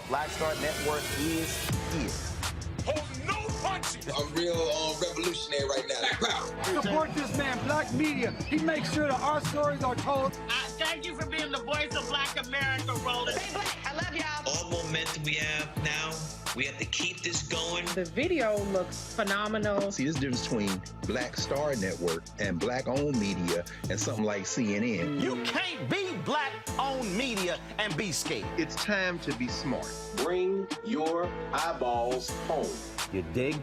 Black Star Network is here. Hold no punches. I'm real revolutionary right now. Support this man, Black Media. He makes sure that our stories are told. Thank you for being the voice of Black America, Roland. Stay black. I love y'all. All momentum we have now, we have to keep this going. The video looks phenomenal. See, there's a difference between Black Star Network and Black-owned media and something like CNN. You can't be Black-owned media and be scared. It's time to be smart. Bring your eyeballs home. You dig?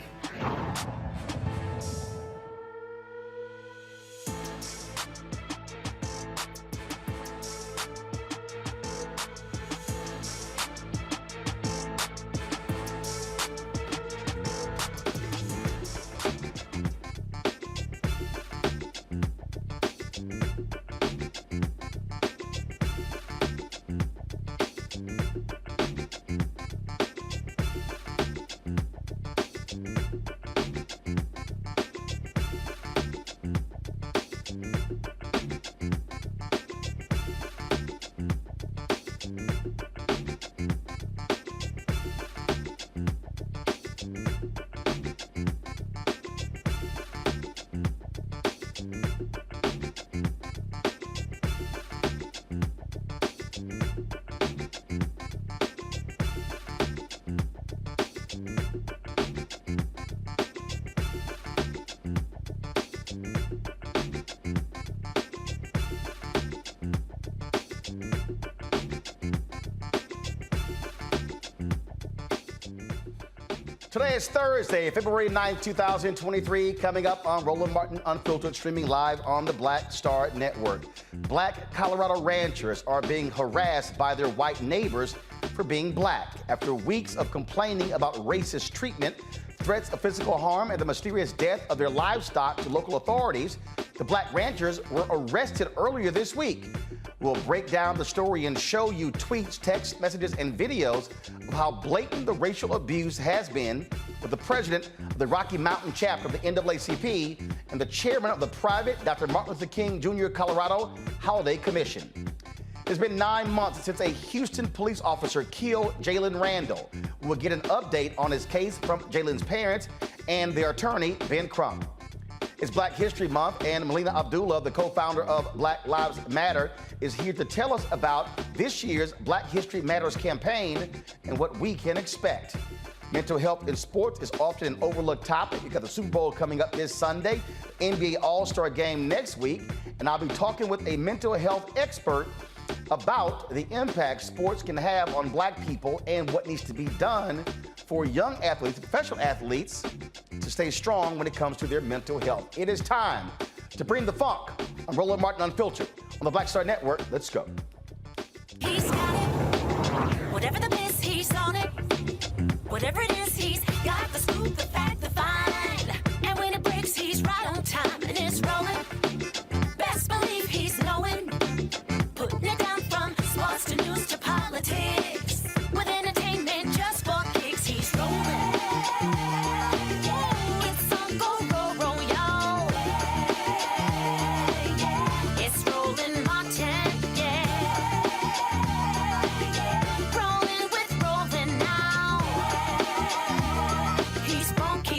Today is Thursday, February 9th, 2023, coming up on Roland Martin Unfiltered, streaming live on the Black Star Network. Black Colorado ranchers are being harassed by their white neighbors for being black. After weeks of complaining about racist treatment, threats of physical harm, and the mysterious death of their livestock to local authorities, the black ranchers were arrested earlier this week. We'll break down the story and show you tweets, text messages, and videos of how blatant the racial abuse has been with the president of the Rocky Mountain chapter of the NAACP and the chairman of the private Dr. Martin Luther King Jr. Colorado Holiday Commission. It's been 9 months since a Houston police officer killed Jalen Randle. We'll get an update on his case from Jalen's parents and their attorney, Ben Crump. It's Black History Month, and Melina Abdullah, the co-founder of Black Lives Matter, is here to tell us about this year's Black History Matters campaign and what we can expect. Mental health in sports is often an overlooked topic. You got the Super Bowl coming up this Sunday, NBA All-Star Game next week, and I'll be talking with a mental health expert about the impact sports can have on black people and what needs to be done for young athletes, professional athletes, to stay strong when it comes to their mental health. It is time to bring the funk. I'm Roland Martin Unfiltered on the Black Star Network. Let's go. He's got it. Whatever the miss, he's on it. Whatever it is, he's got the scoop, the fact, the find. And when it breaks, he's right on time and it's rolling. Best believe he's knowing. Putting it down from sports to news to politics. With entertainment just for kicks, he's rolling. It's on go, roll, y'all. It's Roland Martin, yeah. Rolling with Roland now. He's funky.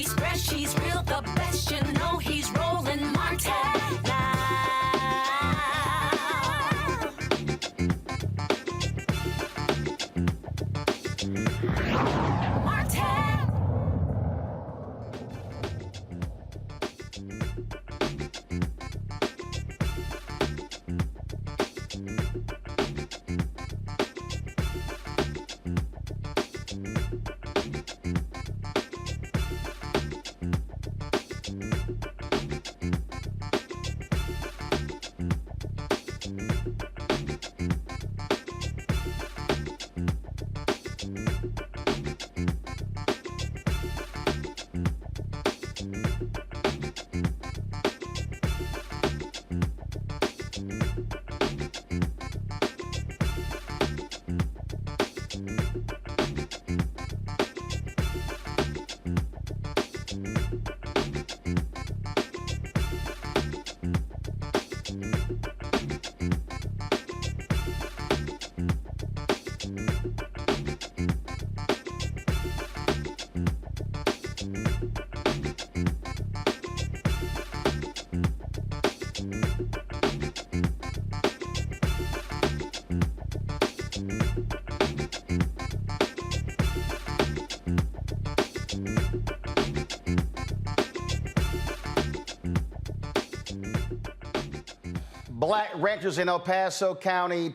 Black ranchers in El Paso County,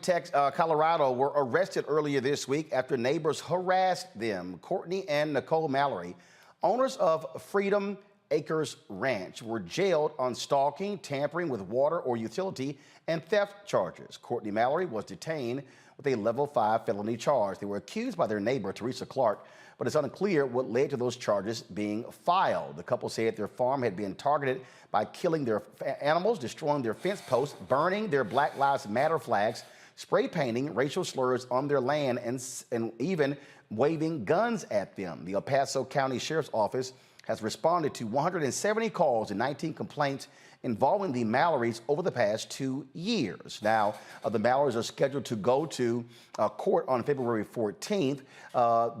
Colorado, were arrested earlier this week after neighbors harassed them. Courtney and Nicole Mallory, owners of Freedom Acres Ranch, were jailed on stalking, tampering with water or utility, and theft charges. Courtney Mallory was detained with a level 5 felony charge. They were accused by their neighbor, Teresa Clark, but it's unclear what led to those charges being filed. The couple said their farm had been targeted by killing their animals, destroying their fence posts, burning their Black Lives Matter flags, spray painting racial slurs on their land, and even waving guns at them. The El Paso County Sheriff's Office has responded to 170 calls and 19 complaints involving the Mallorys over the past 2 years. Now, the Mallorys are scheduled to go to court on February 14th.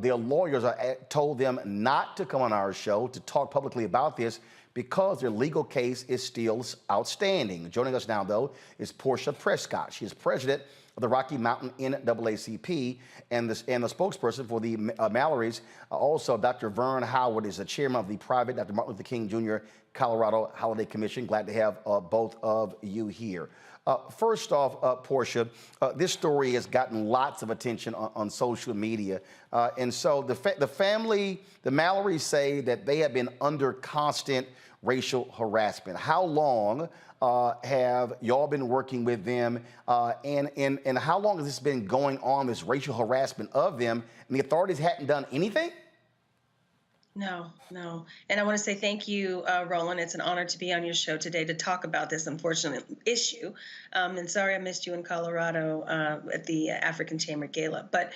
Their lawyers told them not to come on our show to talk publicly about this because their legal case is still outstanding. Joining us now, though, is Portia Prescott. She is president of the Rocky Mountain NAACP and the spokesperson for the Mallorys. Also, Dr. Vern Howard is the chairman of the private Dr. Martin Luther King Jr. Colorado Holiday Commission. Glad to have both of you here. First off, Portia, this story has gotten lots of attention on social media. And so the family, the Mallorys, say that they have been under constant racial harassment. How long have y'all been working with them? And how long has this been going on, this racial harassment of them, and the authorities hadn't done anything? No. And I want to say thank you, Roland. It's an honor to be on your show today to talk about this unfortunate issue. And sorry I missed you in Colorado at the African Chamber Gala. But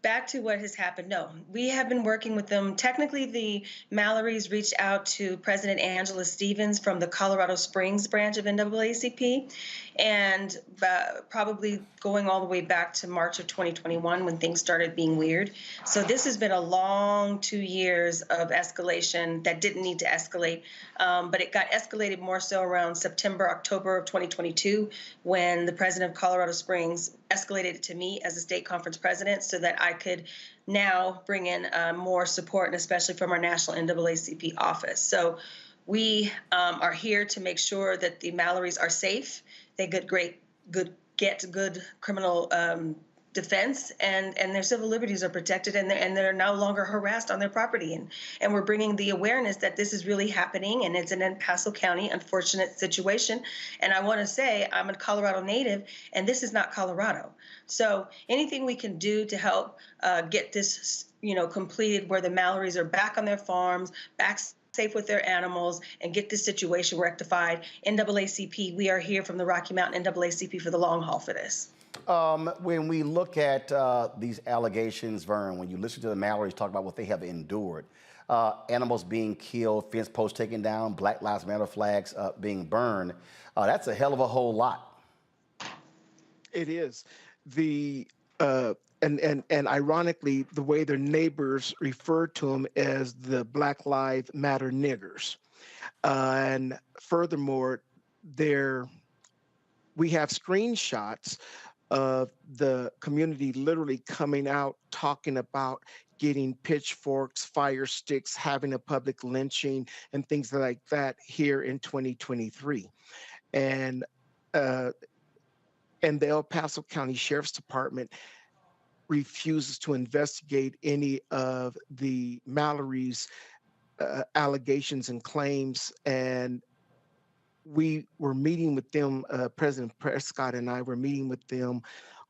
back to what has happened. No, we have been working with them. Technically, the Mallorys reached out to President Angela Stevens from the Colorado Springs branch of NAACP, and probably going all the way back to March of 2021 when things started being weird. So this has been a long 2 years of escalation that didn't need to escalate, but it got escalated more so around September, October of 2022 when the president of Colorado Springs escalated it to me as a state conference president so that I could now bring in more support, and especially from our national NAACP office. So we are here to make sure that the Mallorys are safe. They get good criminal defense, and their civil liberties are protected, and they're no longer harassed on their property. And we're bringing the awareness that this is really happening, and it's an El Paso County unfortunate situation. And I want to say I'm a Colorado native, and this is not Colorado. So anything we can do to help get this, completed, where the Mallorys are back on their farms, back safe with their animals, and get this situation rectified. NAACP, we are here from the Rocky Mountain NAACP for the long haul for this. When we look at these allegations, Vern, when you listen to the Mallorys talk about what they have endured, animals being killed, fence posts taken down, Black Lives Matter flags being burned, that's a hell of a whole lot. It is. And ironically, the way their neighbors refer to them as the Black Lives Matter niggers. And furthermore, we have screenshots of the community literally coming out talking about getting pitchforks, fire sticks, having a public lynching, and things like that here in 2023. And the El Paso County Sheriff's Department refuses to investigate any of the Mallorys' allegations and claims. And we were meeting with them, President Prescott and I were meeting with them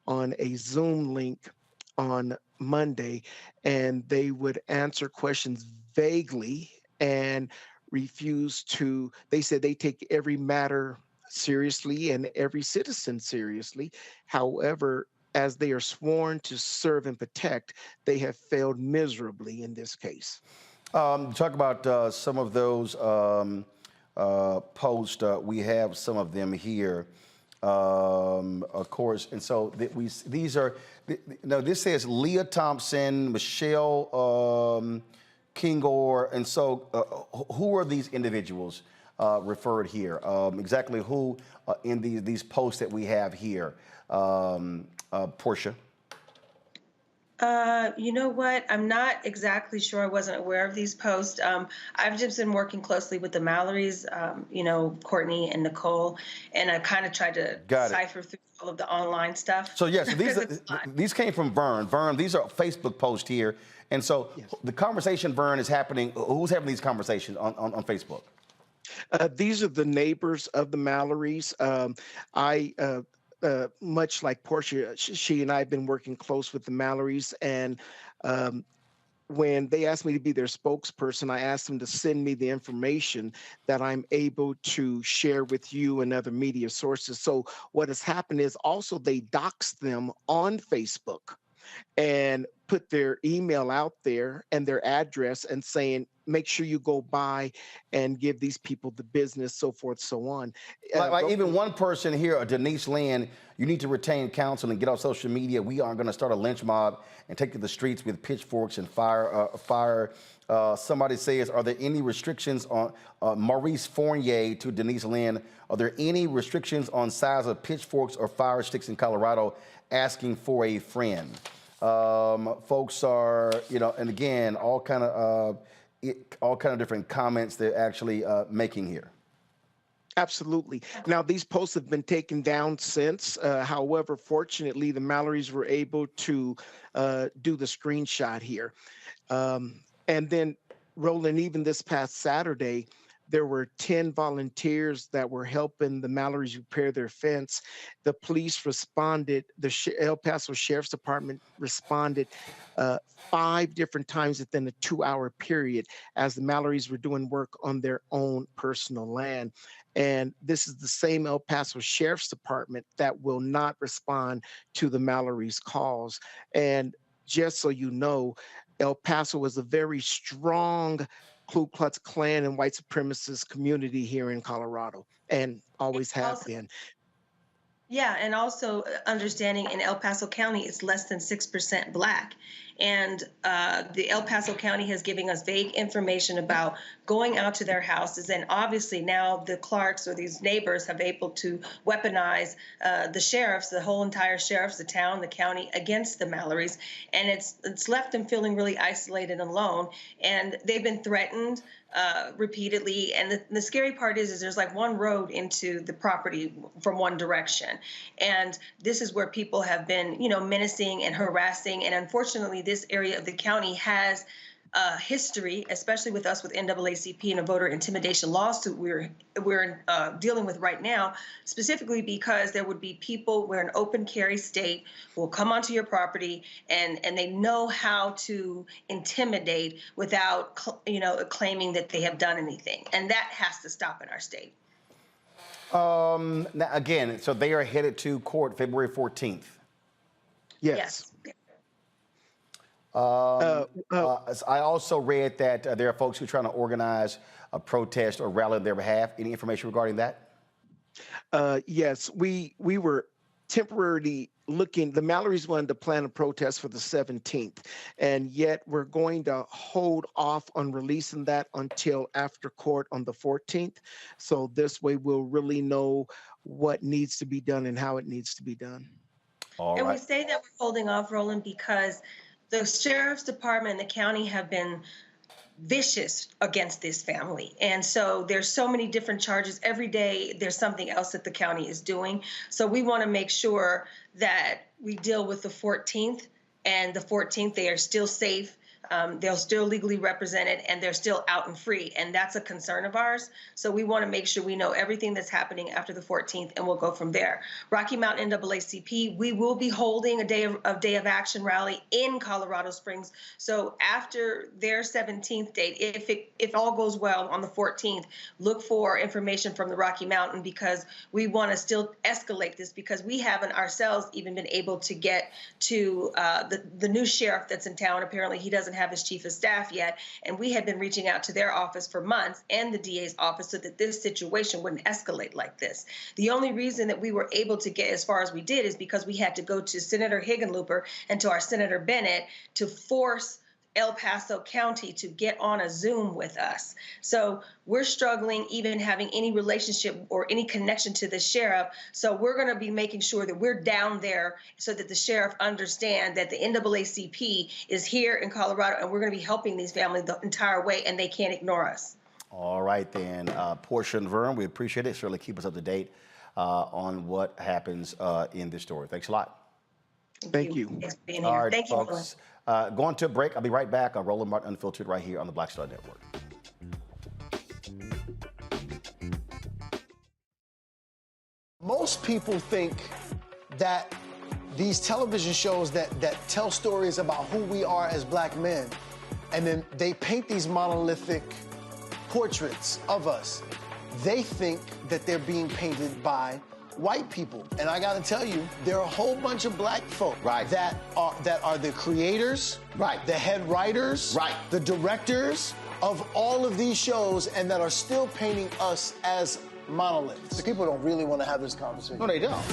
on a Zoom link on Monday, and they would answer questions vaguely and refuse to. They said they take every matter seriously and every citizen seriously. However, as they are sworn to serve and protect, they have failed miserably in this case. Talk about some of those posts. We have some of them here, of course. And so these are, this says Leah Thompson, Michelle Kingor. And so who are these individuals referred here? Exactly who in these posts that we have here? Portia. You know what? I'm not exactly sure. I wasn't aware of these posts. I've just been working closely with the Mallorys, Courtney and Nicole, and I kind of tried to decipher through all of the online stuff. So yes, these came from Vern. Vern, these are Facebook posts here, and so the conversation, Vern, is happening. Who's having these conversations on Facebook? These are the neighbors of the Mallorys. Much like Portia, she and I have been working close with the Mallorys, and when they asked me to be their spokesperson, I asked them to send me the information that I'm able to share with you and other media sources. So what has happened is also they doxed them on Facebook and put their email out there and their address and saying, make sure you go by and give these people the business, so forth, so on. Like even one person here, Denise Lynn, you need to retain counsel and get off social media. We are going to start a lynch mob and take to the streets with pitchforks and fire. Somebody says, are there any restrictions on Maurice Fournier to Denise Lynn? Are there any restrictions on size of pitchforks or fire sticks in Colorado? Asking for a friend. Folks are, and again, all kind of different comments they're actually making here. Absolutely. Now, these posts have been taken down since. However, fortunately, the Mallorys were able to do the screenshot here. And then, Roland, even this past Saturday, there were 10 volunteers that were helping the Mallorys repair their fence. The police responded, the El Paso Sheriff's Department responded 5 different times within a 2-hour period as the Mallorys were doing work on their own personal land. And this is the same El Paso Sheriff's Department that will not respond to the Mallorys' calls. And just so you know, El Paso is a very strong Ku Klux Klan and white supremacist community here in Colorado, and always have been. Yeah, and also understanding in El Paso County, it's less than 6% Black. And the El Paso County has given us vague information about going out to their houses. And obviously now the Clarks or these neighbors have able to weaponize the sheriffs, the whole entire sheriffs, the town, the county against the Mallorys. And it's left them feeling really isolated and alone. And they've been threatened repeatedly. And the scary part is there's like one road into the property from one direction. And this is where people have been, menacing and harassing. And unfortunately, this area of the county has history, especially with us with NAACP and a voter intimidation lawsuit we're dealing with right now, specifically because there would be people, we're an open carry state, will come onto your property and they know how to intimidate without, claiming that they have done anything. And that has to stop in our state. Now again, so they are headed to court February 14th. Yes. I also read that there are folks who are trying to organize a protest or rally on their behalf. Any information regarding that? Yes, we were temporarily looking. The Mallorys wanted to plan a protest for the 17th, and yet we're going to hold off on releasing that until after court on the 14th. So this way we'll really know what needs to be done and how it needs to be done. And we say that we're holding off, Roland, because the sheriff's department and the county have been vicious against this family. And so there's so many different charges. Every day there's something else that the county is doing. So we want to make sure that we deal with the 14th, and the 14th they are still safe. They're still legally represented and they're still out and free. And that's a concern of ours. So we want to make sure we know everything that's happening after the 14th, and we'll go from there. Rocky Mountain NAACP, we will be holding a day of action rally in Colorado Springs. So after their 17th date, if all goes well on the 14th, look for information from the Rocky Mountain, because we want to still escalate this, because we haven't ourselves even been able to get to the new sheriff that's in town. Apparently he doesn't have his chief of staff yet, and we had been reaching out to their office for months and the DA's office so that this situation wouldn't escalate like this. The only reason that we were able to get as far as we did is because we had to go to Senator Hickenlooper and to our Senator Bennett to force El Paso County to get on a Zoom with us. So we're struggling even having any relationship or any connection to the sheriff. So we're going to be making sure that we're down there so that the sheriff understands that the NAACP is here in Colorado, and we're going to be helping these families the entire way, and they can't ignore us. All right, then. Portia and Vern, we appreciate it. Certainly keep us up to date on what happens in this story. Thanks a lot. Thank you. Thanks for being here. All right, Thank folks. Going to a break. I'll be right back on Roland Martin Unfiltered right here on the Black Star Network. Most people think that these television shows that tell stories about who we are as black men, and then they paint these monolithic portraits of us. They think that they're being painted by white people. And I gotta tell you, there are a whole bunch of black folk that are the creators, the head writers, the directors of all of these shows, and that are still painting us as monoliths. The people don't really want to have this conversation. No, they don't.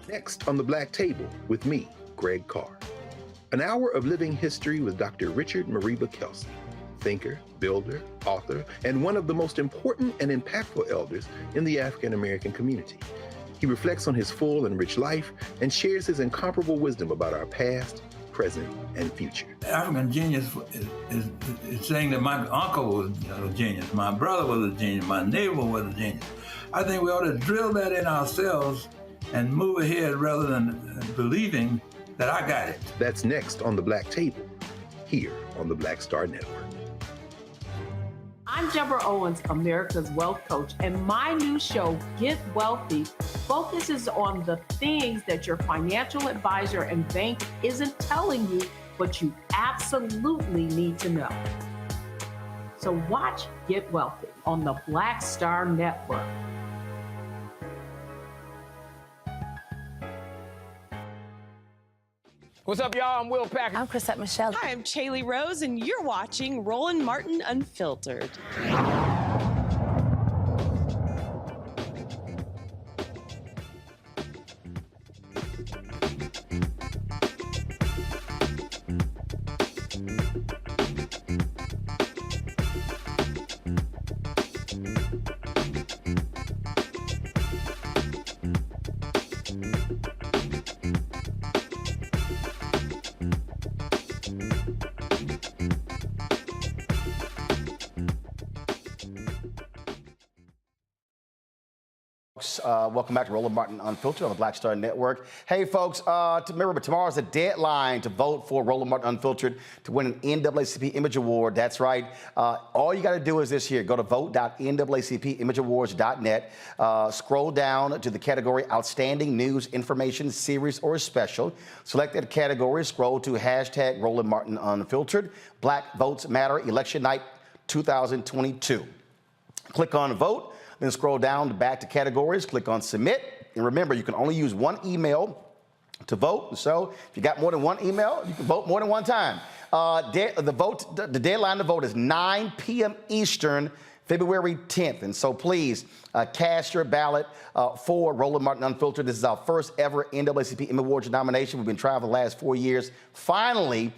Next on the Black Table with me, Greg Carr. An hour of living history with Dr. Richard Mariba Kelsey, thinker, builder, author, and one of the most important and impactful elders in the African American community. He reflects on his full and rich life and shares his incomparable wisdom about our past, present, and future. African genius is saying that my uncle was a genius, my brother was a genius, my neighbor was a genius. I think we ought to drill that in ourselves and move ahead rather than believing that I got it. That's next on the Black Table, here on the Black Star Network. I'm Deborah Owens, America's Wealth Coach, and my new show, Get Wealthy, focuses on the things that your financial advisor and bank isn't telling you, but you absolutely need to know. So watch Get Wealthy on the Black Star Network. What's up, y'all? I'm Will Packer. I'm Chrisette Michelle. Hi, I'm Chaley Rose, and you're watching Roland Martin Unfiltered. Welcome back to Roland Martin Unfiltered on the Black Star Network. Hey, folks, remember, tomorrow's the deadline to vote for Roland Martin Unfiltered to win an NAACP Image Award. That's right. All you got to do is this here. Go to vote.NAACPimageawards.net. Scroll down to the category Outstanding News, Information, Series, or Special. Select that category. Scroll to hashtag Roland Martin Unfiltered. Black Votes Matter Election Night 2022. Click on Vote. Then scroll down back to categories, click on submit. And remember, you can only use one email to vote. So if you got more than one email, you can vote more than one time. The deadline to vote is 9 p.m. Eastern, February 10th. And so please cast your ballot for Roland Martin Unfiltered. This is our first ever NAACP Image Awards nomination. We've been trying for the last 4 years. Finally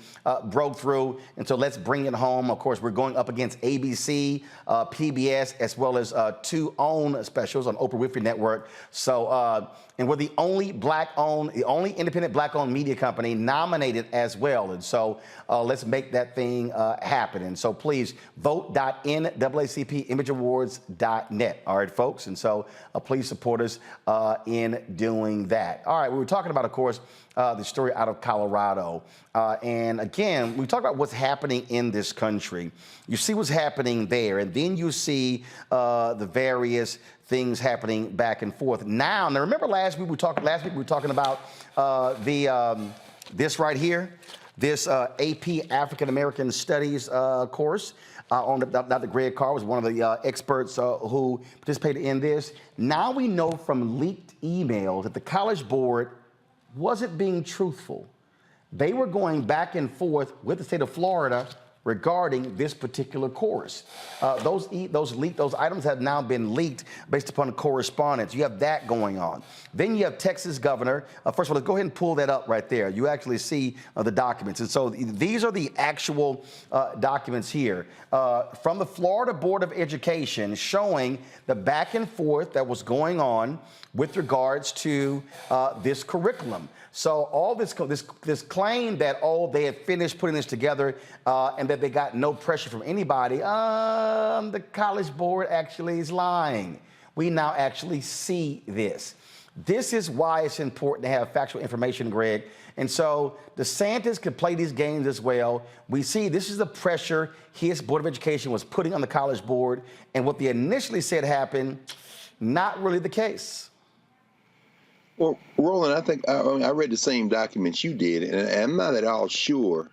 broke through. And so let's bring it home. Of course, we're going up against ABC, PBS, as well as 2 own specials on Oprah Winfrey Network. So, and we're the only independent black-owned media company nominated as well. And so let's make that thing happen. And so please vote.NAACPimageawards.net. All right, folks. And so please support us in doing that. All right, we were talking about, of course, the story out of Colorado. And again, we talk about what's happening in this country. You see what's happening there, and then you see the various things happening back and forth. Now remember last week we were talking about this right here, this AP African American Studies course. Dr. Greg Carr was one of the experts who participated in this. Now we know from leaked emails that the College Board wasn't being truthful. They were going back and forth with the state of Florida regarding this particular course. Those items have now been leaked based upon correspondence. You have that going on. Then you have Texas governor. First of all, let's go ahead and pull that up right there. You actually see the documents. And so these are the actual documents here from the Florida Board of Education showing the back and forth that was going on with regards to this curriculum. So all this claim that, oh, they had finished putting this together and that they got no pressure from anybody, the College Board actually is lying. We now actually see this. This is why it's important to have factual information, Greg. And so DeSantis could play these games as well. We see this is the pressure his Board of Education was putting on the College Board. And what they initially said happened, not really the case. Well, Roland, I think I read the same documents you did, and I'm not at all sure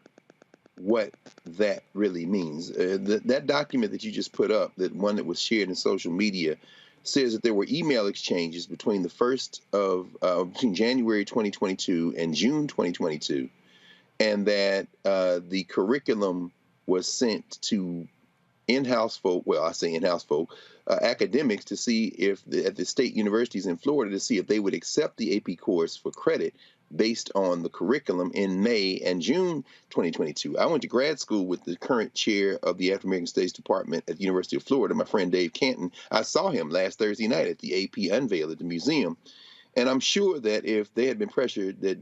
what that really means. That document that you just put up, that one that was shared in social media, says that there were email exchanges between between January 2022 and June 2022, and that the curriculum was sent to in-house folk, well, I say in-house folk, academics to see if at the state universities in Florida to see if they would accept the AP course for credit based on the curriculum in May and June 2022. I went to grad school with the current chair of the African American Studies Department at the University of Florida, my friend Dave Canton. I saw him last Thursday night at the AP unveil at the museum. And I'm sure that if they had been pressured that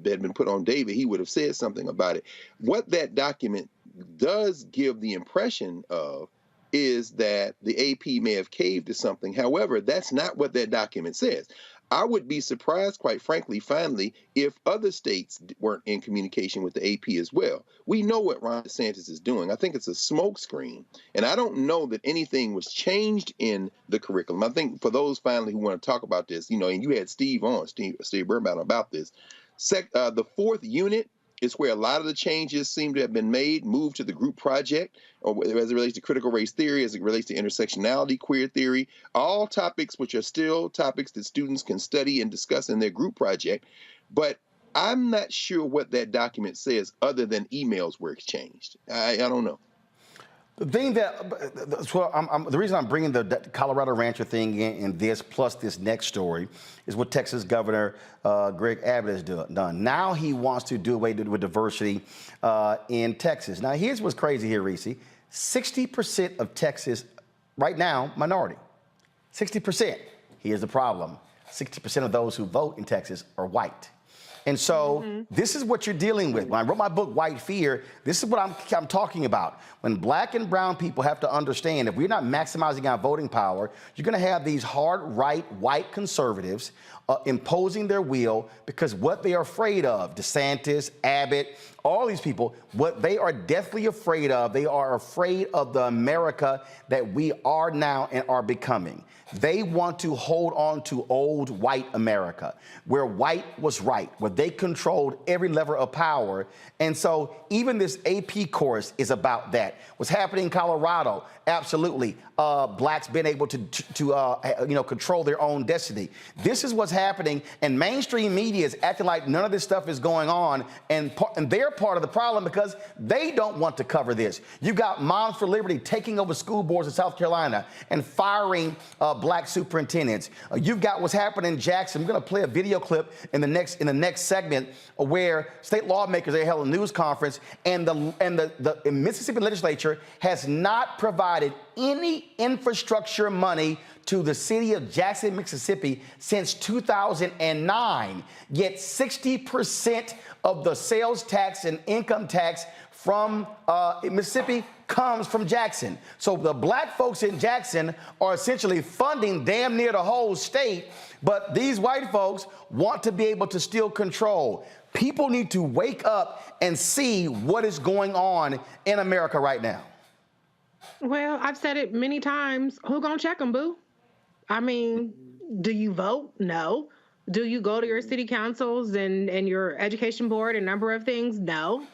had been put on David, he would have said something about it. What that document does give the impression of is that the AP may have caved to something. However, that's not what that document says. I would be surprised, quite frankly, finally, if other states weren't in communication with the AP as well. We know what Ron DeSantis is doing. I think it's a smokescreen. And I don't know that anything was changed in the curriculum. I think for those finally who want to talk about this, and you had Steve Birnbaum about this. The fourth unit is where a lot of the changes seem to have been moved to the group project, or as it relates to critical race theory, as it relates to intersectionality, queer theory, all topics which are still topics that students can study and discuss in their group project. But I'm not sure what that document says other than emails were exchanged. I don't know. The thing the reason I'm bringing the Colorado Rancher thing in this plus this next story is what Texas Governor Greg Abbott has done. Now he wants to do away with diversity in Texas. Now here's what's crazy here, Reese. 60% of Texas right now minority. 60%. Here's the problem. 60% of those who vote in Texas are white. And so this is what you're dealing with. When I wrote my book, White Fear, this is what I'm talking about. When black and brown people have to understand, if we're not maximizing our voting power, you're going to have these hard right white conservatives imposing their will because what they are afraid of, DeSantis, Abbott, all these people, what they are deathly afraid of, they are afraid of the America that we are now and are becoming. They want to hold on to old white America, where white was right, where they controlled every lever of power. And so even this AP course is about that. What's happening in Colorado, absolutely, blacks being able to control their own destiny. This is what's happening, and mainstream media is acting like none of this stuff is going on, and they're part of the problem because they don't want to cover this. You've got Moms for Liberty taking over school boards in South Carolina and firing black superintendents. You've got what's happening in Jackson. I'm going to play a video clip in the next segment where state lawmakers, they held a news conference, and the Mississippi legislature has not provided any infrastructure money to the city of Jackson, Mississippi since 2009. Yet 60% of the sales tax and income tax from Mississippi comes from Jackson. So the black folks in Jackson are essentially funding damn near the whole state, but these white folks want to be able to still control. People need to wake up and see what is going on in America right now. Well, I've said it many times. Who gonna check them, boo? I mean, do you vote? No. Do you go to your city councils and your education board and a number of things? No.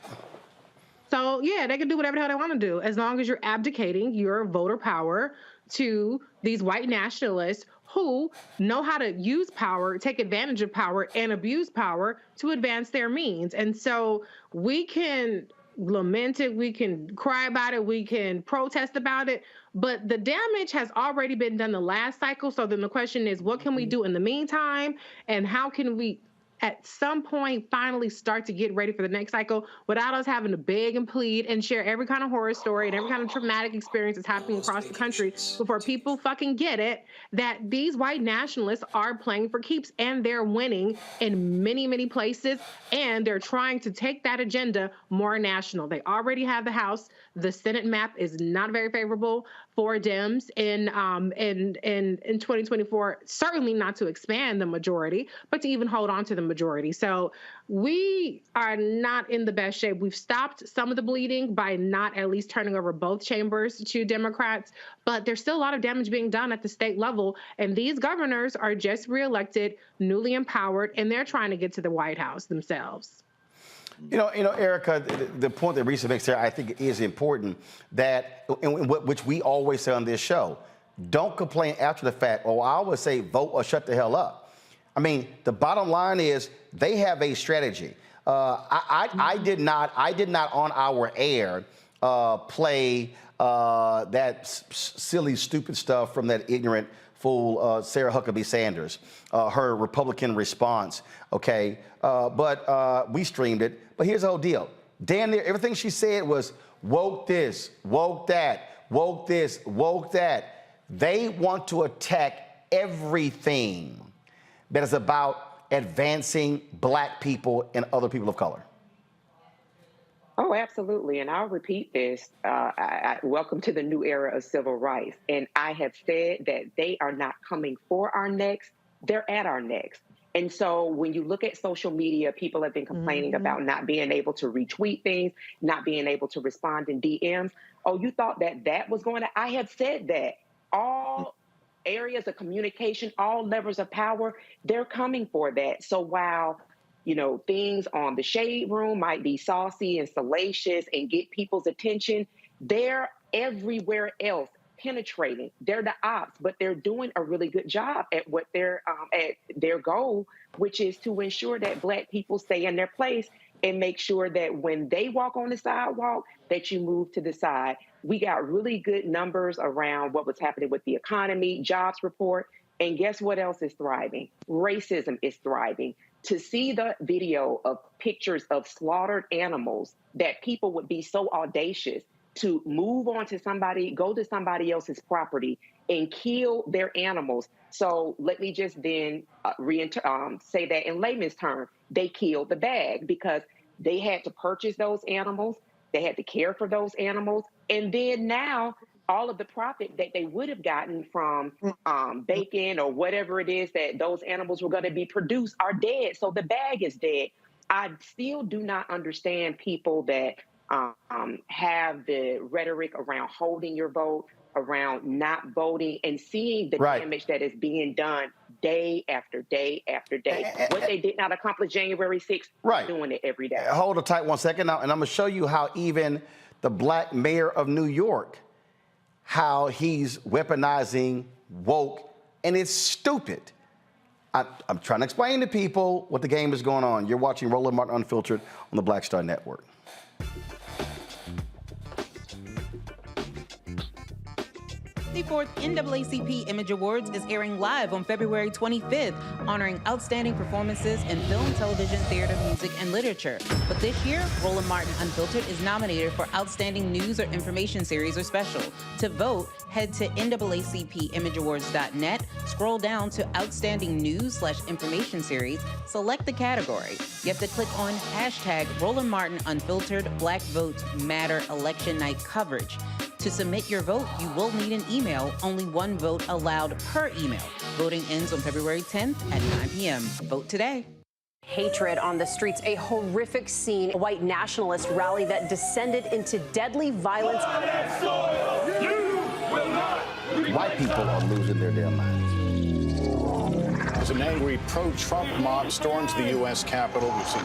So, yeah, they can do whatever the hell they want to do as long as you're abdicating your voter power to these white nationalists who know how to use power, take advantage of power, and abuse power to advance their means. And so we can lament it, we can cry about it, we can protest about it, but the damage has already been done the last cycle. So then the question is, what can we do in the meantime? And how can we, at some point, finally start to get ready for the next cycle without us having to beg and plead and share every kind of horror story and every kind of traumatic experience that's happening across the country before people fucking get it, that these white nationalists are playing for keeps and they're winning in many, many places. And they're trying to take that agenda more national. They already have the House. The Senate map is not very favorable for Dems in 2024, certainly not to expand the majority, but to even hold on to the majority. So we are not in the best shape. We've stopped some of the bleeding by not at least turning over both chambers to Democrats, but there's still a lot of damage being done at the state level. And these governors are just reelected, newly empowered, and they're trying to get to the White House themselves. You know, Erica, the point that Risa makes there, I think, is important, that, which we always say on this show, don't complain after the fact. Or I always say, vote or shut the hell up. I mean, the bottom line is they have a strategy. I did not on our air play that silly, stupid stuff from that ignorant fool, Sarah Huckabee Sanders, her Republican response, okay? But we streamed it. But here's the whole deal. Damn near everything she said was woke this, woke that, woke this, woke that. They want to attack everything that is about advancing Black people and other people of color. Oh, absolutely. And I'll repeat this. Welcome to the new era of civil rights. And I have said that they are not coming for our necks. They're at our necks. And so when you look at social media, people have been complaining about not being able to retweet things, not being able to respond in DMs. Oh, you thought that was going to, I have said that all areas of communication, all levers of power, they're coming for that. So while, you know, things on the Shade Room might be saucy and salacious and get people's attention, they're everywhere else penetrating. They're the ops, but they're doing a really good job at what they're at their goal, which is to ensure that Black people stay in their place and make sure that when they walk on the sidewalk, that you move to the side. We got really good numbers around what was happening with the economy, jobs report, and guess what else is thriving? Racism is thriving. To see the video of pictures of slaughtered animals, that people would be so audacious to move on to somebody, go to somebody else's property and kill their animals. So let me just then say that in layman's terms, they killed the bag because they had to purchase those animals, they had to care for those animals, and then now all of the profit that they would have gotten from bacon or whatever it is that those animals were going to be produced are dead. So the bag is dead. I still do not understand people that have the rhetoric around holding your vote, around not voting, and seeing the damage that is being done day after day after day. What they did not accomplish January 6th, they're doing it every day. Hold it tight 1 second now, and I'm going to show you how even the Black mayor of New York, how he's weaponizing woke, and it's stupid. I'm trying to explain to people what the game is going on. You're watching Roland Martin Unfiltered on the Black Star Network. The 4th NAACP Image Awards is airing live on February 25th, honoring outstanding performances in film, television, theater, music, and literature. But this year, Roland Martin Unfiltered is nominated for Outstanding News or Information Series or Special. To vote, head to NAACPImageAwards.net, scroll down to Outstanding News/Information Series, select the category. You have to click on hashtag Roland Martin Unfiltered Black Votes Matter Election Night coverage. To submit your vote, you will need an email. Only one vote allowed per email. Voting ends on February 10th at 9 p.m. Vote today. Hatred on the streets, a horrific scene, a white nationalist rally that descended into deadly violence. White people are losing their damn minds. As an angry pro-Trump mob storms the U.S. Capitol, we've seen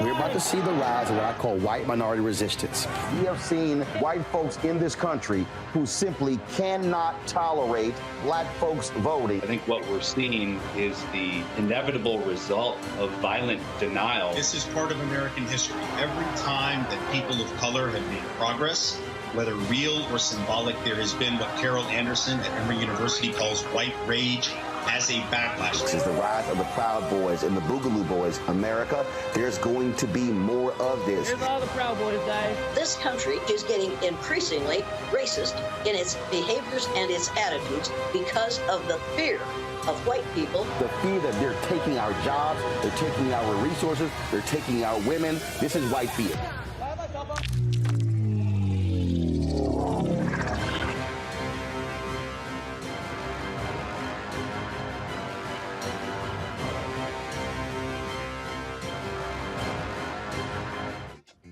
We're about to see the rise of what I call white minority resistance. We have seen white folks in this country who simply cannot tolerate black folks voting. I think what we're seeing is the inevitable result of violent denial. This is part of American history. Every time that people of color have made progress, whether real or symbolic, there has been what Carol Anderson at Emory University calls white rage as a backlash. This is the rise of the Proud Boys and the Boogaloo Boys. America, there's going to be more of this. Here's all the Proud Boys, guys. This country is getting increasingly racist in its behaviors and its attitudes because of the fear of white people. The fear that they're taking our jobs, they're taking our resources, they're taking our women. This is white fear.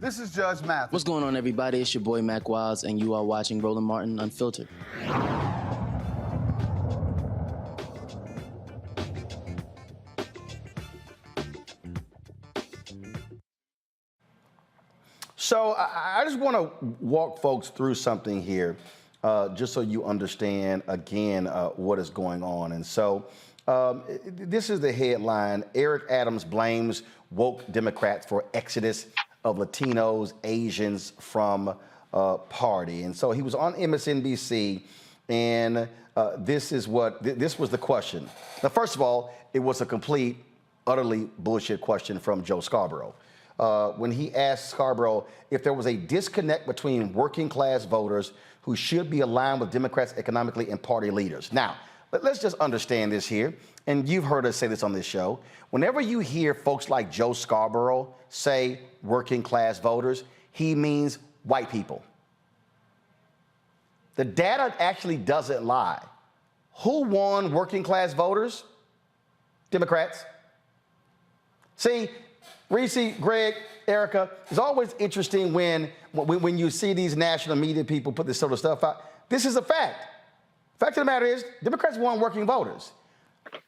This is Judge Mathis. What's going on, everybody? It's your boy, Mac Wiles, and you are watching Roland Martin Unfiltered. So I just want to walk folks through something here, just so you understand, again, what is going on. And so this is the headline. Eric Adams blames woke Democrats for exodus of Latinos, Asians from party. And so he was on MSNBC, and this was the question. Now, first of all, it was a complete, utterly bullshit question from Joe Scarborough. When he asked Scarborough if there was a disconnect between working class voters who should be aligned with Democrats economically and party leaders. Now, let's just understand this here, and you've heard us say this on this show. Whenever you hear folks like Joe Scarborough say working class voters, he means white people. The data actually doesn't lie. Who won working class voters? Democrats. See, Reese, Greg, Erica, it's always interesting when you see these national media people put this sort of stuff out. This is a fact. Fact of the matter is, Democrats won working voters.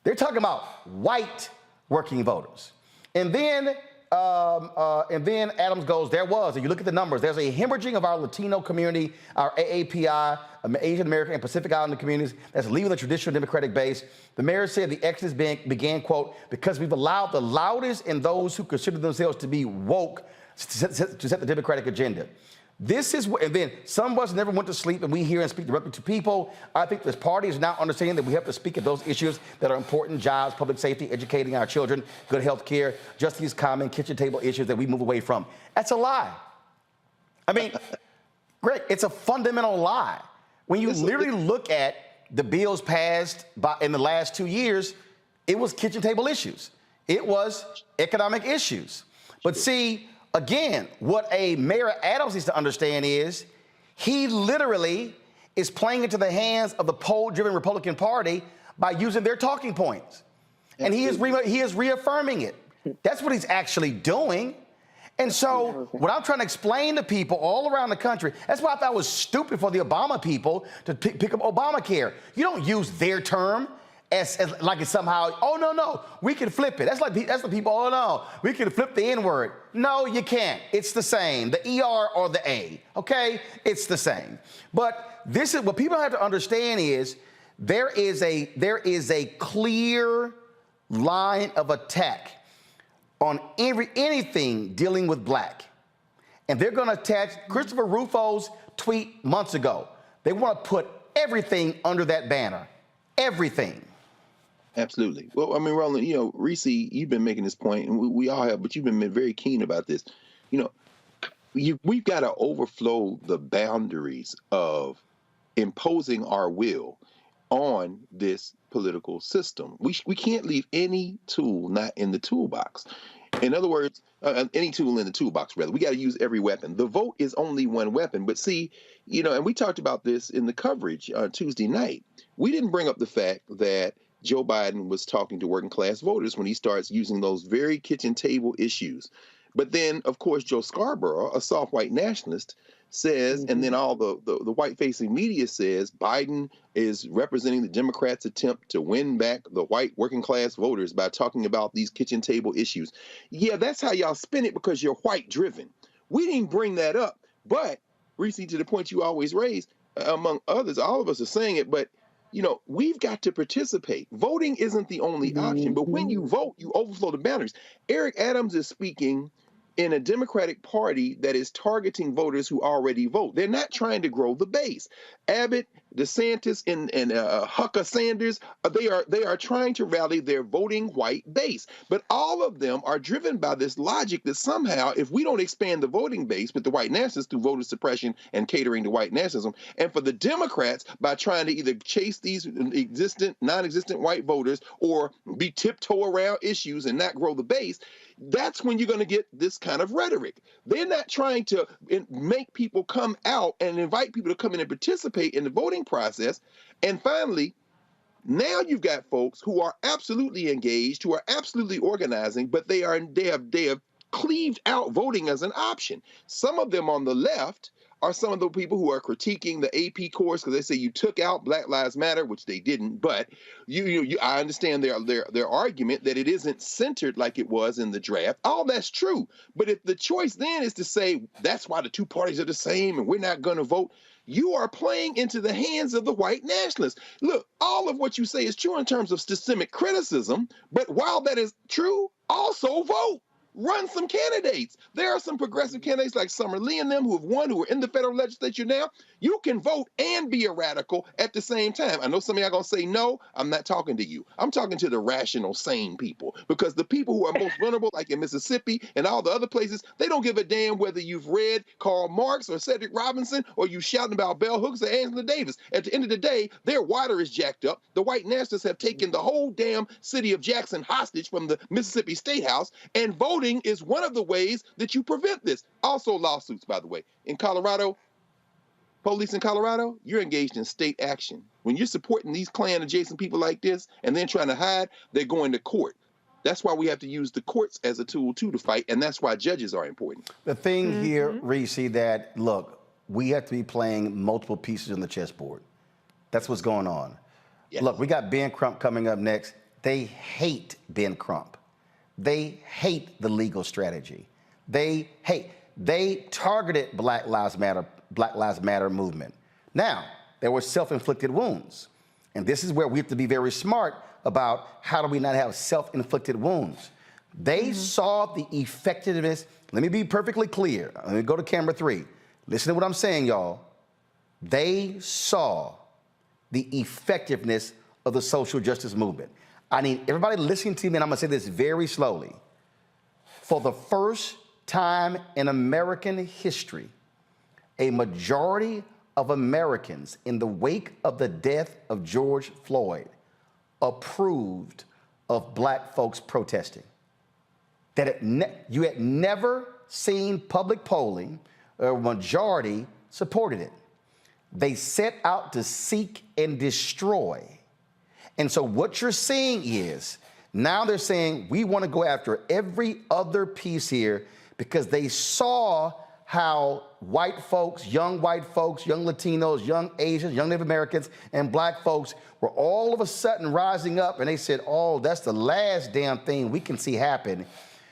They're talking about white working voters. And then Adams goes, if you look at the numbers, there's a hemorrhaging of our Latino community, our AAPI, Asian American and Pacific Islander communities that's leaving the traditional Democratic base. The mayor said the exodus began, quote, because we've allowed the loudest and those who consider themselves to be woke to set the Democratic agenda. This is what, and then some of us never went to sleep, and we hear and speak directly to people. I think this party is now understanding that we have to speak of those issues that are important: jobs, public safety, educating our children, good health care, just these common kitchen table issues that we move away from. That's a lie. I mean, Greg, it's a fundamental lie. When you literally look at the bills passed in the last 2 years, it was kitchen table issues. It was economic issues. But see, again, what a Mayor Adams needs to understand is he literally is playing into the hands of the poll-driven Republican Party by using their talking points. And he is reaffirming it. That's what he's actually doing. And so what I'm trying to explain to people all around the country, that's why I thought it was stupid for the Obama people to pick up Obamacare. You don't use their term as like it's somehow, oh, no, we can flip it. That's the people, oh, no, we can flip the N-word. No, you can't. It's the same, the ER or the A, okay? It's the same. But this is what people have to understand is there is a clear line of attack on anything dealing with black. And they're going to attach Christopher Rufo's tweet months ago. They want to put everything under that banner. Everything. Absolutely. Well, I mean, Roland, Reese, you've been making this point, and we all have, but you've been very keen about this. We've got to overflow the boundaries of imposing our will on this political system. We can't leave any tool not in the toolbox. In other words, any tool in the toolbox, rather. We got to use every weapon. The vote is only one weapon. But see, and we talked about this in the coverage Tuesday night. We didn't bring up the fact that Joe Biden was talking to working class voters when he starts using those very kitchen table issues. But then, of course, Joe Scarborough, a soft white nationalist, says, and then all the white-facing media says, Biden is representing the Democrats' attempt to win back the white working-class voters by talking about these kitchen table issues. Yeah, that's how y'all spin it because you're white-driven. We didn't bring that up. But, Reese, to the point you always raise, among others, all of us are saying it, but you know, we've got to participate. Voting isn't the only option, but when you vote, you overflow the boundaries. Eric Adams is speaking in a Democratic Party that is targeting voters who already vote. They're not trying to grow the base. Abbott, DeSantis, and Hucker Sanders, they are trying to rally their voting white base. But all of them are driven by this logic that somehow, if we don't expand the voting base with the white nationalists through voter suppression and catering to white nationalism, and for the Democrats by trying to either chase these non-existent white voters or be tiptoe around issues and not grow the base, that's when you're going to get this kind of rhetoric. They're not trying to make people come out and invite people to come in and participate in the voting process. And finally, now you've got folks who are absolutely engaged, who are absolutely organizing, but they have cleaved out voting as an option. Some of them on the left are some of the people who are critiquing the AP course because they say you took out Black Lives Matter, which they didn't. But I understand their argument that it isn't centered like it was in the draft. All that's true. But if the choice then is to say that's why the two parties are the same and we're not going to vote, you are playing into the hands of the white nationalists. Look, all of what you say is true in terms of systemic criticism. But while that is true, also vote. Run some candidates. There are some progressive candidates like Summer Lee and them who have won, who are in the federal legislature now. You can vote and be a radical at the same time. I know some of y'all gonna say, no, I'm not talking to you. I'm talking to the rational, sane people, because the people who are most vulnerable, like in Mississippi and all the other places, they don't give a damn whether you've read Karl Marx or Cedric Robinson or you shouting about bell hooks or Angela Davis. At the end of the day, their water is jacked up. The white nationalists have taken the whole damn city of Jackson hostage from the Mississippi State House, and voting is one of the ways that you prevent this. Also lawsuits, by the way. In Colorado, police in Colorado, you're engaged in state action. When you're supporting these Klan-adjacent people like this and then trying to hide, they're going to court. That's why we have to use the courts as a tool, too, to fight, and that's why judges are important. The thing here, Reese, that, look, we have to be playing multiple pieces on the chessboard. That's what's going on. Yes. Look, we got Ben Crump coming up next. They hate Ben Crump. They hate the legal strategy. They targeted Black Lives Matter movement. Now, there were self-inflicted wounds. And this is where we have to be very smart about how do we not have self-inflicted wounds. They saw the effectiveness. Let me be perfectly clear. Let me go to camera 3. Listen to what I'm saying, y'all. They saw the effectiveness of the social justice movement. I need everybody listening to me, and I'm going to say this very slowly. For the first time in American history, a majority of Americans in the wake of the death of George Floyd approved of black folks protesting. That you had never seen public polling, a majority supported it. They set out to seek and destroy. And so what you're seeing is, now they're saying, we want to go after every other piece here because they saw how white folks, young Latinos, young Asians, young Native Americans, and black folks were all of a sudden rising up, and they said, oh, that's the last damn thing we can see happen.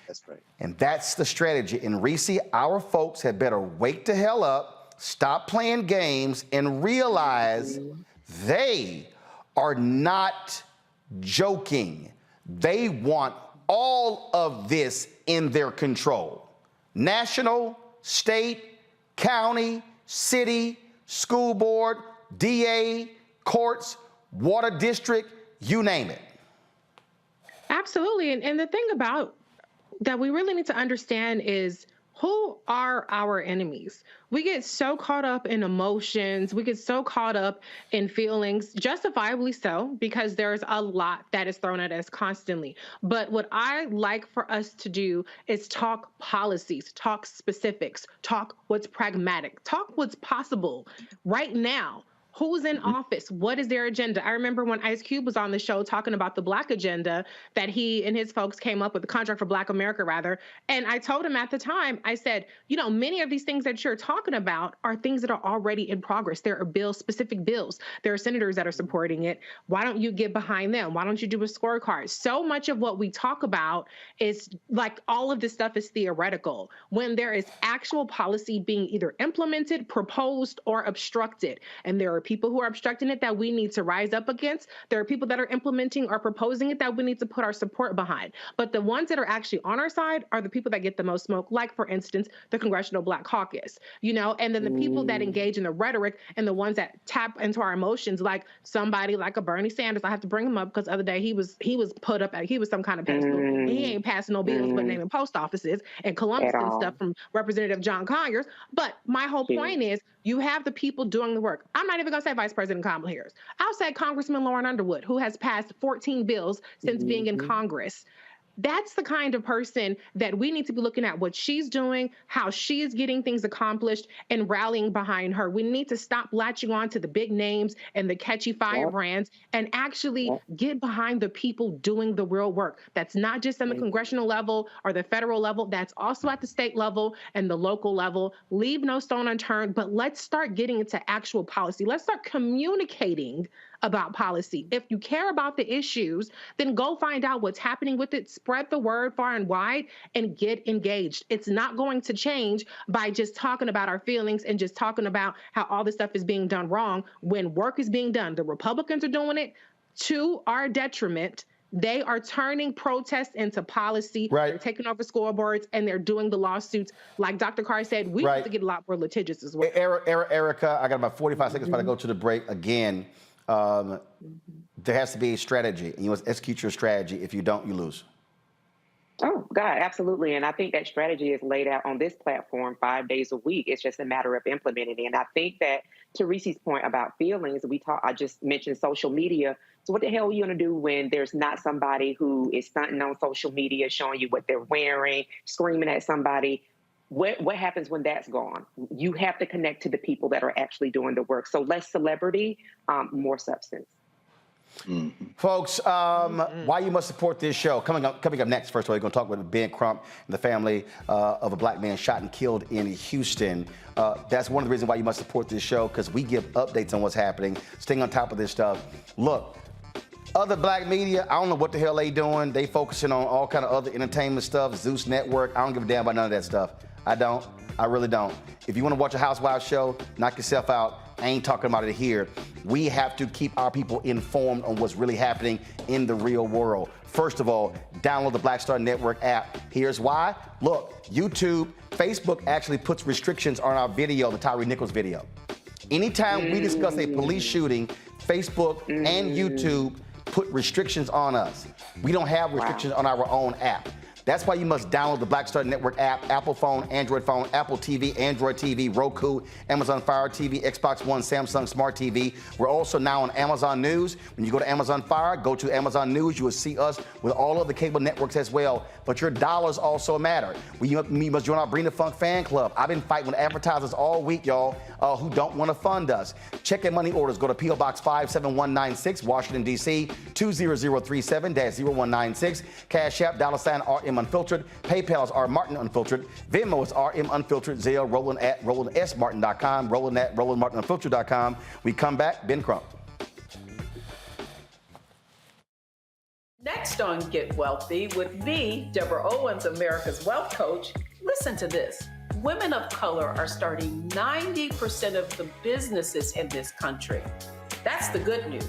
That's right. And that's the strategy. And Reese, our folks had better wake the hell up, stop playing games, and realize they are not joking. They want all of this in their control. National, state, county, city, school board, DA, courts, water district, you name it. Absolutely. And the thing about that we really need to understand is, who are our enemies? We get so caught up in emotions. We get so caught up in feelings, justifiably so, because there's a lot that is thrown at us constantly. But what I like for us to do is talk policies, talk specifics, talk what's pragmatic, talk what's possible right now. Who's in office? What is their agenda? I remember when Ice Cube was on the show talking about the Black agenda that he and his folks came up with, the Contract for Black America, rather. And I told him at the time, I said, you know, many of these things that you're talking about are things that are already in progress. There are bills, specific bills. There are senators that are supporting it. Why don't you get behind them? Why don't you do a scorecard? So much of what we talk about is like all of this stuff is theoretical when there is actual policy being either implemented, proposed, or obstructed. And there are people who are obstructing it that we need to rise up against. There are people that are implementing or proposing it that we need to put our support behind. But the ones that are actually on our side are the people that get the most smoke, like, for instance, the Congressional Black Caucus, you know, and then the people that engage in the rhetoric and the ones that tap into our emotions, like somebody like a Bernie Sanders. I have to bring him up because the other day he was put up, he was some kind of pedestal. He ain't passing no bills but naming post offices and Columbus and stuff from Representative John Conyers. But my whole point is you have the people doing the work. I'm not even going to say Vice President Kamala Harris. I'll say Congressman Lauren Underwood, who has passed 14 bills since being in Congress. That's the kind of person that we need to be looking at what she's doing, how she is getting things accomplished, and rallying behind her. We need to stop latching on to the big names and the catchy firebrands and actually get behind the people doing the real work. That's not just on the congressional level or the federal level. That's also at the state level and the local level. Leave no stone unturned, but let's start getting into actual policy. Let's start communicating about policy. If you care about the issues, then go find out what's happening with it, spread the word far and wide, and get engaged. It's not going to change by just talking about our feelings and just talking about how all this stuff is being done wrong. When work is being done, the Republicans are doing it to our detriment. They are turning protests into policy. Right. They're taking over scoreboards and they're doing the lawsuits. Like Dr. Carr said, we have to get a lot more litigious as well. Erica, I got about 45 seconds before I go to the break again. There has to be a strategy, and you must execute your strategy. If you don't, you lose. Oh, God, absolutely. And I think that strategy is laid out on this platform 5 days a week. It's just a matter of implementing it. And I think that to Reese's point about feelings, I just mentioned social media. So what the hell are you going to do when there's not somebody who is stunting on social media, showing you what they're wearing, screaming at somebody? What happens when that's gone? You have to connect to the people that are actually doing the work. So less celebrity, more substance. Folks, why you must support this show. Coming up next, first of all, we're going to talk with Ben Crump and the family of a black man shot and killed in Houston. That's one of the reasons why you must support this show, because we give updates on what's happening, staying on top of this stuff. Look, other black media, I don't know what the hell they doing. They focusing on all kind of other entertainment stuff, Zeus Network. I don't give a damn about none of that stuff. I don't. I really don't. If you want to watch a Housewives show, knock yourself out. I ain't talking about it here. We have to keep our people informed on what's really happening in the real world. First of all, download the Black Star Network app. Here's why. Look, YouTube, Facebook actually puts restrictions on our video, the Tyree Nichols video. Anytime we discuss a police shooting, Facebook and YouTube put restrictions on us. We don't have restrictions on our own app. That's why you must download the Black Star Network app, Apple phone, Android phone, Apple TV, Android TV, Roku, Amazon Fire TV, Xbox One, Samsung Smart TV. We're also now on Amazon News. When you go to Amazon Fire, go to Amazon News. You will see us with all of the cable networks as well. But your dollars also matter. We must join our Bring the Funk fan club. I've been fighting with advertisers all week, y'all, who don't want to fund us. Check your money orders. Go to P.O. Box 57196, Washington, D.C., 20037-0196. Cash App, $RM Unfiltered. PayPal is R Martin Unfiltered. Venmo is RM Unfiltered. Zelle, Roland at RolandSMartin.com. Roland at RolandMartinUnfiltered.com. We come back, Ben Crump. Next on Get Wealthy with me, Deborah Owens, America's Wealth Coach. Listen to this. Women of color are starting 90% of the businesses in this country. That's the good news.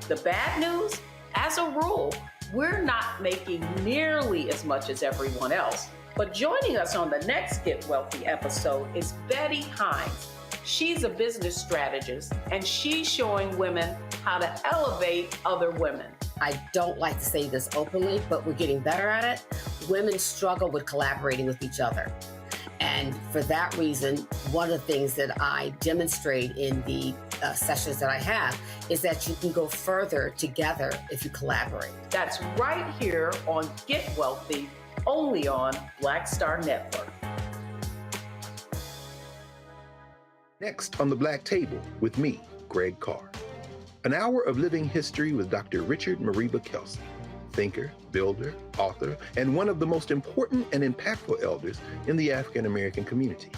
The bad news, as a rule, we're not making nearly as much as everyone else. But joining us on the next Get Wealthy episode is Betty Hines. She's a business strategist, and she's showing women how to elevate other women. I don't like to say this openly, but we're getting better at it. Women struggle with collaborating with each other. And for that reason, one of the things that I demonstrate in the sessions that I have is that you can go further together if you collaborate. That's right here on Get Wealthy, only on Black Star Network. Next on the Black Table with me, Greg Carr. An hour of living history with Dr. Richard Mariba Kelsey, thinker, builder, author, and one of the most important and impactful elders in the African American community.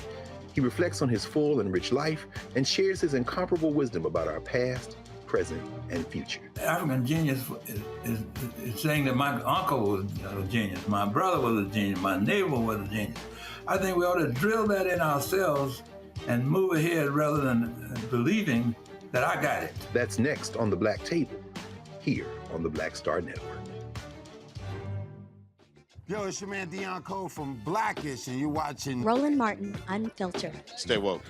He reflects on his full and rich life and shares his incomparable wisdom about our past, present, and future. African genius is saying that my uncle was a genius, my brother was a genius, my neighbor was a genius. I think we ought to drill that in ourselves and move ahead rather than believing that I got it. That's next on The Black Table, here on the Black Star Network. Yo, it's your man Dion Cole from Blackish, and you're watching Roland Martin Unfiltered. Stay woke.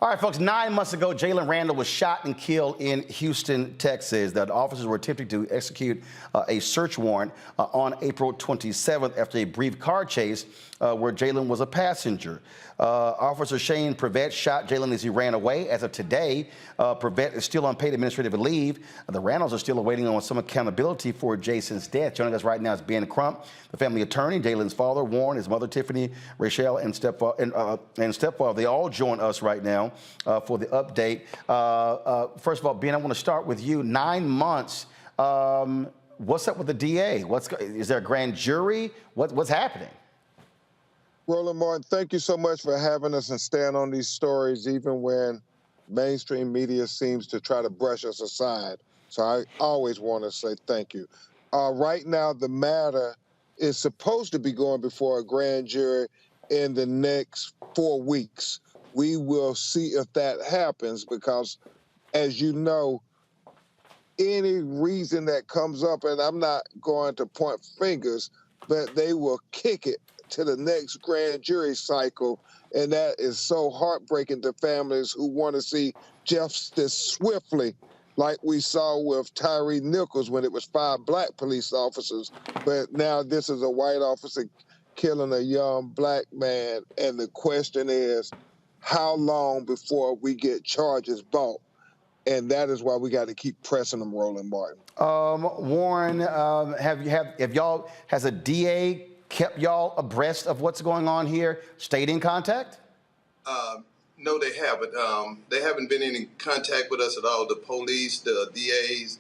All right, folks, 9 months ago, Jalen Randle was shot and killed in Houston, Texas. The officers were attempting to execute a search warrant on April 27th after a brief car chase where Jalen was a passenger. Officer Shane Prevett shot Jalen as he ran away. As of today, Prevett is still on paid administrative leave. The Randles are still awaiting on some accountability for Jason's death. Joining us right now is Ben Crump, the family attorney, Jalen's father, Warren, his mother, Tiffany, Rachelle, and stepfather. They all join us right now for the update. First of all, Ben, I want to start with you. 9 months. What's up with the DA? Is there a grand jury? What's happening? Roland Martin, thank you so much for having us and staying on these stories, even when mainstream media seems to try to brush us aside. So I always want to say thank you. Right now, the matter is supposed to be going before a grand jury in the next 4 weeks. We will see if that happens because, as you know, any reason that comes up, and I'm not going to point fingers, but they will kick it to the next grand jury cycle, and that is so heartbreaking to families who want to see justice swiftly, like we saw with Tyree Nichols when it was 5 black police officers, but now this is a white officer killing a young black man, and the question is, how long before we get charges brought? And that is why we got to keep pressing them, Roland Martin. Warren, has a DA kept y'all abreast of what's going on here? Stayed in contact? No, they haven't. They haven't been in contact with us at all. The police, the DAs,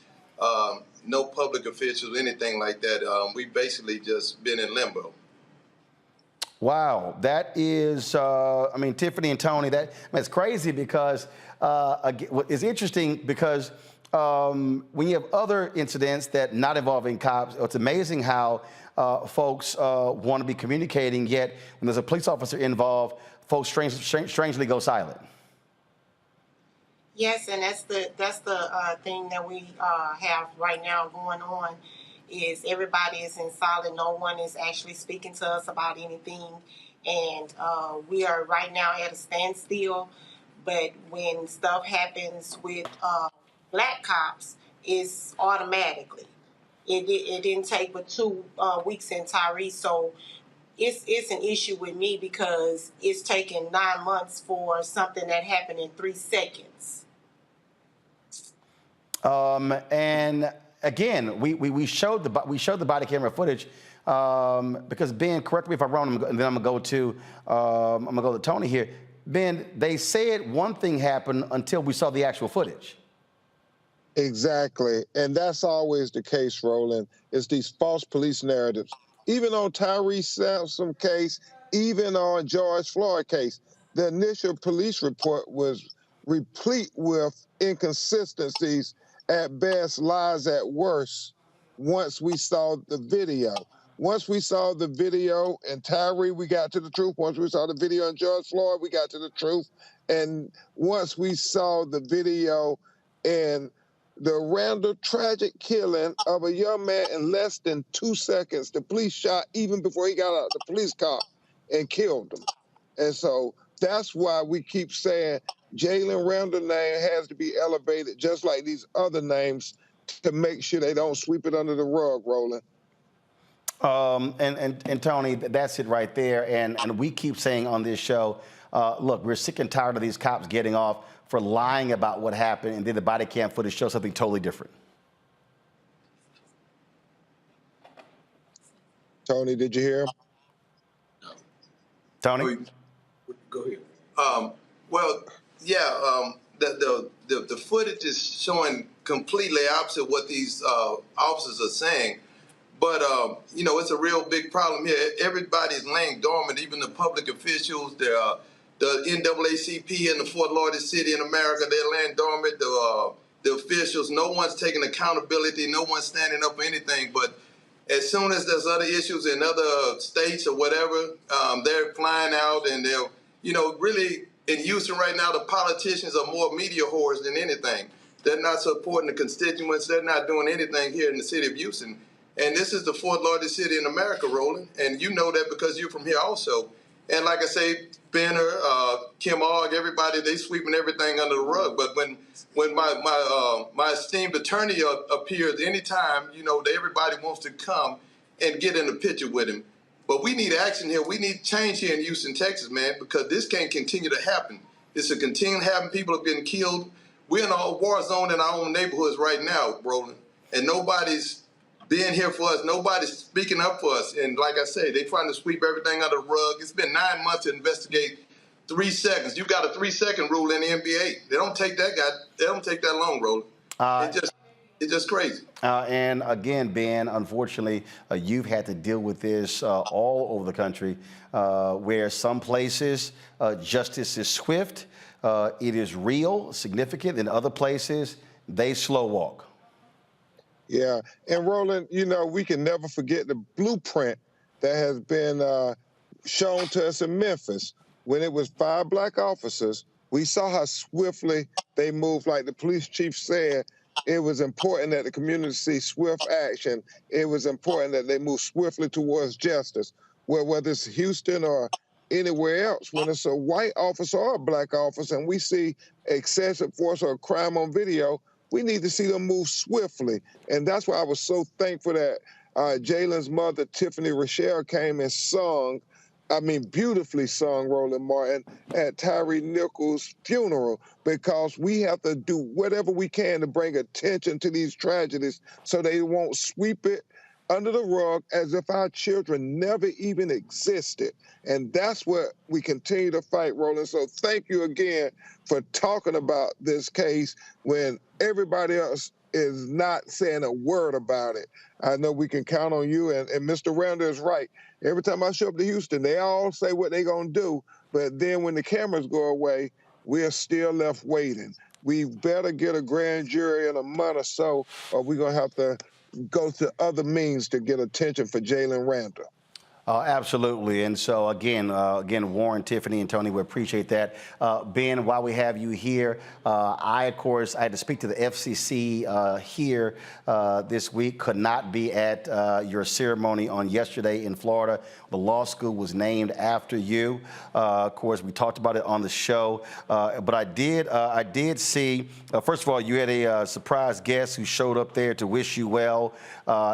no public officials, anything like that. We've basically just been in limbo. Wow, that is, Tiffany and Tony, that's crazy because it's interesting because when you have other incidents that not involving cops, it's amazing how folks want to be communicating, yet when there's a police officer involved, folks strangely go silent. Yes, and that's the thing that we have right now going on is everybody is in silent. No one is actually speaking to us about anything, and we are right now at a standstill. But when stuff happens with black cops, it's automatically. It didn't take but 2 weeks in Tyree, so it's an issue with me because it's taken 9 months for something that happened in 3 seconds. And again, we showed the body camera footage because Ben, correct me if I'm wrong, and then I'm gonna go to Tony here. Ben, they said one thing happened until we saw the actual footage. Exactly. And that's always the case, Roland, is these false police narratives. Even on Tyree Sampson case, even on George Floyd case, the initial police report was replete with inconsistencies, at best, lies at worst, once we saw the video. Once we saw the video in Tyree, we got to the truth. Once we saw the video in George Floyd, we got to the truth. And once we saw the video in the Randle tragic killing of a young man in less than 2 seconds, the police shot even before he got out of the police car and killed him. And so that's why we keep saying Jalen Randle name has to be elevated just like these other names to make sure they don't sweep it under the rug, Roland. And Tony, that's it right there. And we keep saying on this show, look, we're sick and tired of these cops getting off for lying about what happened, and then the body cam footage shows something totally different. Tony, did you hear him? Tony? Go ahead. Well, yeah, the footage is showing completely opposite what these officers are saying. But, you know, it's a real big problem here. Everybody's laying dormant, even the public officials, the NAACP in the fourth largest city in America, they're laying dormant. The officials, no one's taking accountability, no one's standing up for anything. But as soon as there's other issues in other states or whatever, they're flying out and they're, you know, really in Houston right now, the politicians are more media whores than anything. They're not supporting the constituents. They're not doing anything here in the city of Houston. And this is the fourth largest city in America, Roland. And you know that because you're from here also. And like I say, Benner, Kim Ogg, everybody, they sweeping everything under the rug. But when my esteemed attorney appears anytime, you know, everybody wants to come and get in the picture with him. But we need action here. We need change here in Houston, Texas, man, because this can't continue to happen. It's a continue to happen. People are getting killed. We're in a war zone in our own neighborhoods right now, Roland. And nobody's being here for us. Nobody's speaking up for us. And like I say, they're trying to sweep everything under the rug. It's been 9 months to investigate 3 seconds. You got a 3-second rule in the NBA. They don't take that long, Roland. It's just crazy. And again, Ben, unfortunately, you've had to deal with this all over the country, where some places justice is swift, it is real, significant. In other places, they slow walk. Yeah, and Roland, you know, we can never forget the blueprint that has been shown to us in Memphis. When it was 5 black officers, we saw how swiftly they moved. Like the police chief said, it was important that the community see swift action. It was important that they move swiftly towards justice. Well, whether it's Houston or anywhere else, when it's a white officer or a black officer and we see excessive force or crime on video, we need to see them move swiftly. And that's why I was so thankful that Jalen's mother, Tiffany Rochelle, came and sung, beautifully sung, Roland Martin, at Tyree Nichols' funeral, because we have to do whatever we can to bring attention to these tragedies so they won't sweep it under the rug as if our children never even existed. And that's what we continue to fight, Roland. So thank you again for talking about this case when everybody else is not saying a word about it. I know we can count on you, and Mr. Randle is right. Every time I show up to Houston, they all say what they're going to do, but then when the cameras go away, we're still left waiting. We better get a grand jury in a month or so, or we're going to have to go to other means to get attention for Jalen Randle. Absolutely. And so, again, Warren, Tiffany, and Tony, we appreciate that. Ben, while we have you here, I had to speak to the FCC here this week, could not be at your ceremony on yesterday in Florida. The law school was named after you. Of course, we talked about it on the show. But I did see, first of all, you had a surprise guest who showed up there to wish you well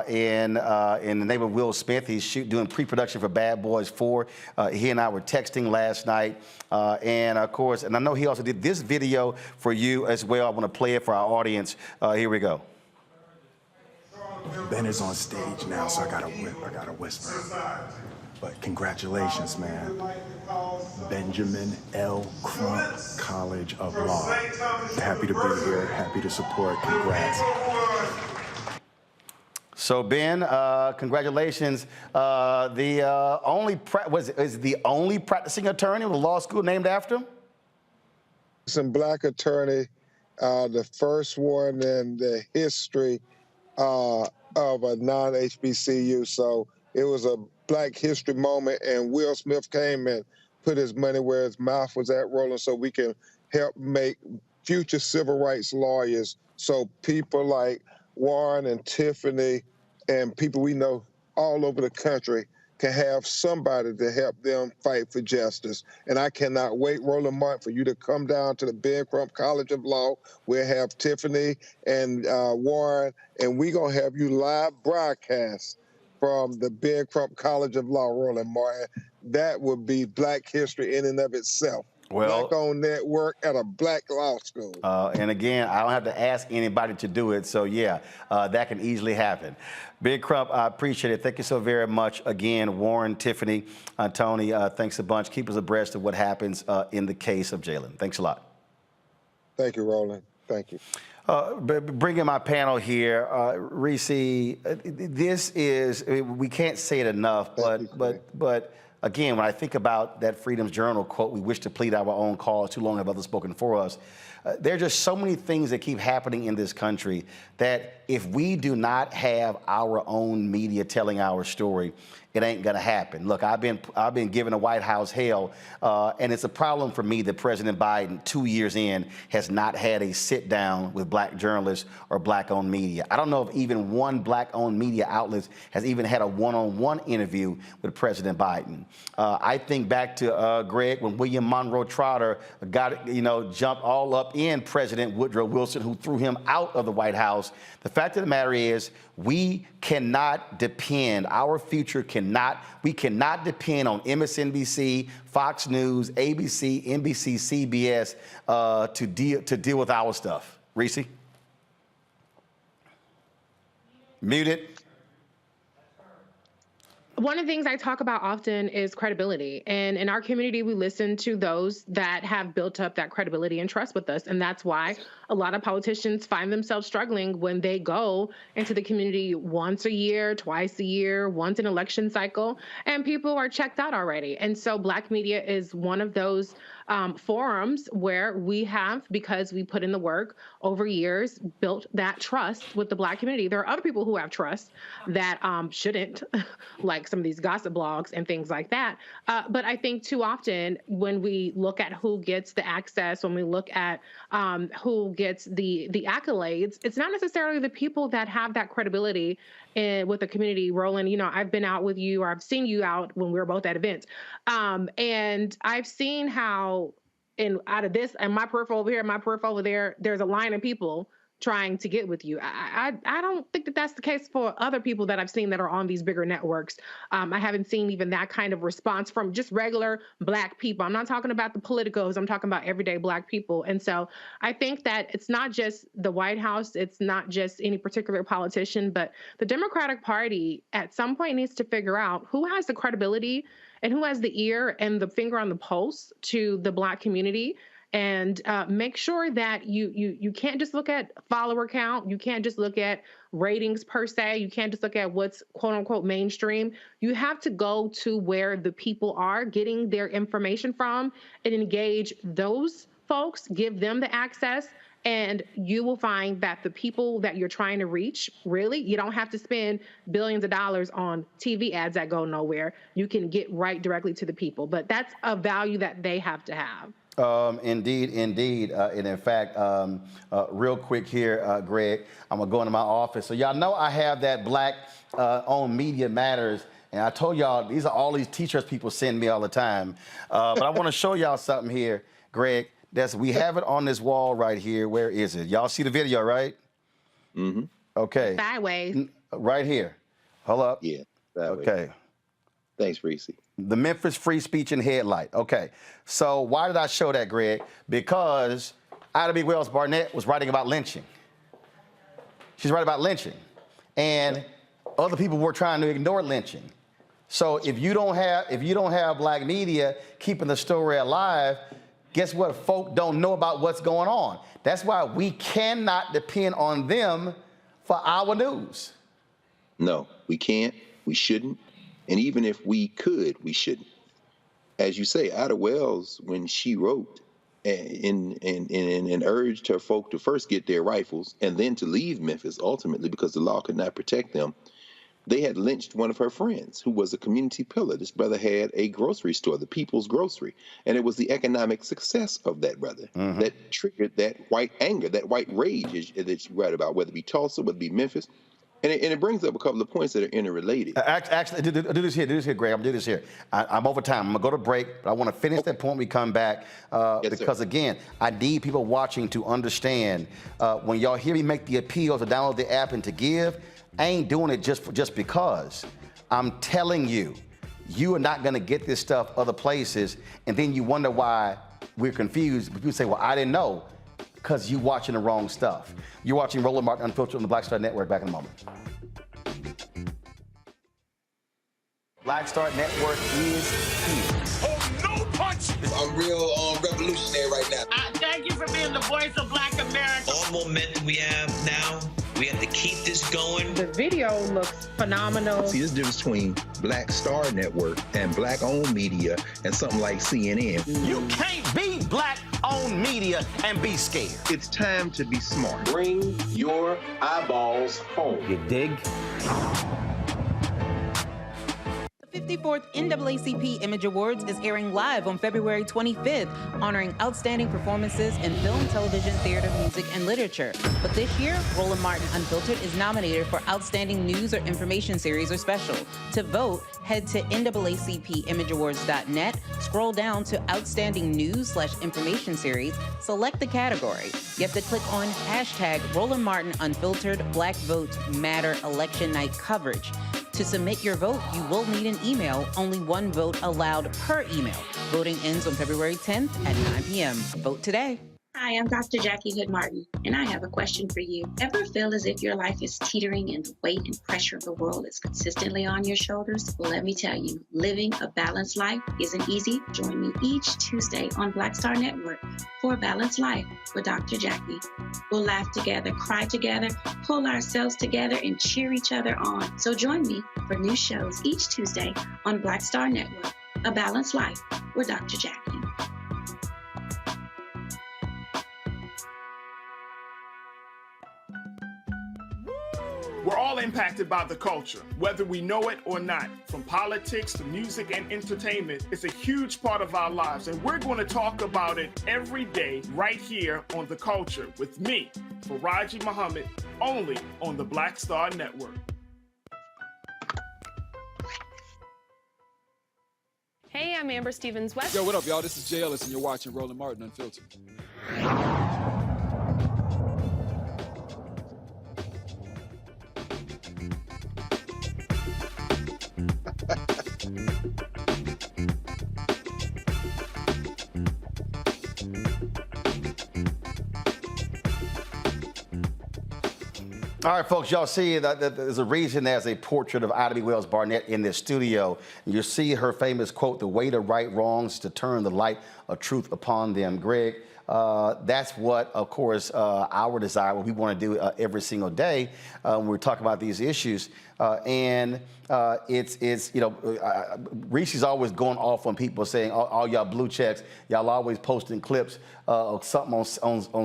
in the name of Will Smith. He's doing pre-production for Bad Boys 4. He and I were texting last night. And of course, and I know he also did this video for you as well. I want to play it for our audience. Here we go. Ben is on stage now, so I gotta whisper. But congratulations, man. Benjamin L. Crump College of Law. Happy to be here, happy to support. Congrats. So Ben, congratulations. Is the only practicing attorney with a law school named after him? Some black attorney, the first one in the history of a non-HBCU. So it was a Black History moment, and Will Smith came and put his money where his mouth was at, Roland, so we can help make future civil rights lawyers, so people like Warren and Tiffany and people we know all over the country can have somebody to help them fight for justice. And I cannot wait, Roland Martin, for you to come down to the Ben Crump College of Law. We'll have Tiffany and Warren, and we're going to have you live broadcast from the Ben Crump College of Law, Roland Martin. That would be Black history in and of itself. Black-owned network at a black law school. And again, I don't have to ask anybody to do it. So yeah, that can easily happen. Ben Crump, I appreciate it. Thank you so very much. Again, Warren, Tiffany, Tony, thanks a bunch. Keep us abreast of what happens in the case of Jalen. Thanks a lot. Thank you, Roland. Thank you. Bringing my panel here, Reese, this is, we can't say it enough, but again, when I think about that Freedom's Journal quote, we wish to plead our own cause, too long have others spoken for us. There are just so many things that keep happening in this country that if we do not have our own media telling our story, it ain't gonna happen. Look, I've been giving the White House hell, and it's a problem for me that President Biden, 2 years in, has not had a sit down with black journalists or black-owned media. I don't know if even one black-owned media outlet has even had a one-on-one interview with President Biden. I think back to Greg when William Monroe Trotter got, jumped all up in President Woodrow Wilson, who threw him out of the White House. The fact of the matter is, we cannot depend, our future we cannot depend on MSNBC, Fox News, ABC, NBC, CBS to deal with our stuff. Reese? Muted. One of the things I talk about often is credibility. And in our community, we listen to those that have built up that credibility and trust with us. And that's why a lot of politicians find themselves struggling when they go into the community once a year, twice a year, once an election cycle, and people are checked out already. And so black media is one of those forums where we have, because we put in the work over years, built that trust with the black community. There are other people who have trust that shouldn't, like some of these gossip blogs and things like that. But I think too often when we look at who gets the access, when we look at who gets the accolades, it's not necessarily the people that have that credibility with the community. Roland, I've been out with you, or I've seen you out when we were both at events. And I've seen how out of this and my peripheral over here, and my peripheral over there, there's a line of people trying to get with you. I don't think that that's the case for other people that I've seen that are on these bigger networks. I haven't seen even that kind of response from just regular black people. I'm not talking about the politicos. I'm talking about everyday black people. And so I think that it's not just the White House. It's not just any particular politician, but the Democratic Party at some point needs to figure out who has the credibility and who has the ear and the finger on the pulse to the black community. And make sure that you can't just look at follower count. You can't just look at ratings per se. You can't just look at what's quote unquote mainstream. You have to go to where the people are getting their information from and engage those folks, give them the access. And you will find that the people that you're trying to reach, really, you don't have to spend billions of dollars on TV ads that go nowhere. You can get right directly to the people. But that's a value that they have to have. Indeed. And in fact, real quick here, Greg, I'm going to go into my office. So y'all know I have that black owned Media Matters. And I told y'all, these are all these t-shirts people send me all the time. But I want to show y'all something here, Greg. We have it on this wall right here. Where is it? Y'all see the video, right? Mm-hmm. Okay. Sideways. Right here. Hold up. Yeah. Sideways. Okay. Thanks, Reese. The Memphis Free Speech and Headlight. Okay. So why did I show that, Greg? Because Ida B. Wells Barnett was writing about lynching. She's writing about lynching. And other people were trying to ignore lynching. So if you don't have black media keeping the story alive, guess what? Folk don't know about what's going on. That's why we cannot depend on them for our news. No, we can't. We shouldn't. And even if we could, we shouldn't. As you say, Ida Wells, when she wrote and urged her folk to first get their rifles and then to leave Memphis, ultimately, because the law could not protect them, they had lynched one of her friends who was a community pillar. This brother had a grocery store, the People's Grocery. And it was the economic success of that brother that triggered that white anger, that white rage that you write about, whether it be Tulsa, whether it be Memphis. And it brings up a couple of points that are interrelated. Actually, do this here, Greg. I'm going to do this here. I'm over time. I'm going to go to break, but I want to finish that point when we come back. Because, again, I need people watching to understand when y'all hear me make the appeal to download the app and to give, I ain't doing it just because. I'm telling you, you are not going to get this stuff other places, and then you wonder why we're confused. But you say, well, I didn't know, because you watching the wrong stuff. You're watching Roland Martin Unfiltered on the Black Star Network. Back in a moment. Black Star Network is here. Oh, no punch! I'm real revolutionary right now. Thank you for being the voice of Black America. All momentum we have now, we have to keep this going. The video looks phenomenal. See, this difference between Black Star Network and Black-owned media and something like CNN. You can't be Black-owned media and be scared. It's time to be smart. Bring your eyeballs home. You dig? The 54th NAACP Image Awards is airing live on February 25th, honoring outstanding performances in film, television, theater, music, and literature. But this year, Roland Martin Unfiltered is nominated for Outstanding News or Information Series or Special. To vote, head to NAACPImageAwards.net, scroll down to Outstanding News/Information Series, select the category. You have to click on hashtag Roland Martin Unfiltered Black Votes Matter Election Night Coverage. To submit your vote, you will need an email. Only one vote allowed per email. Voting ends on February 10th at 9 p.m. Vote today. Hi, I'm Dr. Jackie Hood Martin, and I have a question for you. Ever feel as if your life is teetering and the weight and pressure of the world is consistently on your shoulders? Well, let me tell you, living a balanced life isn't easy. Join me each Tuesday on Black Star Network for A Balanced Life with Dr. Jackie. We'll laugh together, cry together, pull ourselves together, and cheer each other on. So join me for new shows each Tuesday on Black Star Network, A Balanced Life with Dr. Jackie. We're all impacted by the culture, whether we know it or not. From politics to music and entertainment, it's a huge part of our lives, and we're going to talk about it every day right here on The Culture with me, Faraji Muhammad, only on the Black Star Network. Hey, I'm Amber Stevens-West. Yo, what up, y'all? This is Jay Ellis, and you're watching Roland Martin Unfiltered. All right, folks, y'all see that there's a reason there's a portrait of Ida B. Wells Barnett in this studio. You see her famous quote, "The way to right wrongs is to turn the light of truth upon them." Greg, that's what, of course, our desire, what we want to do every single day when we're talking about these issues. It's you know, Reese's always going off on people saying, all y'all blue checks, y'all always posting clips of something on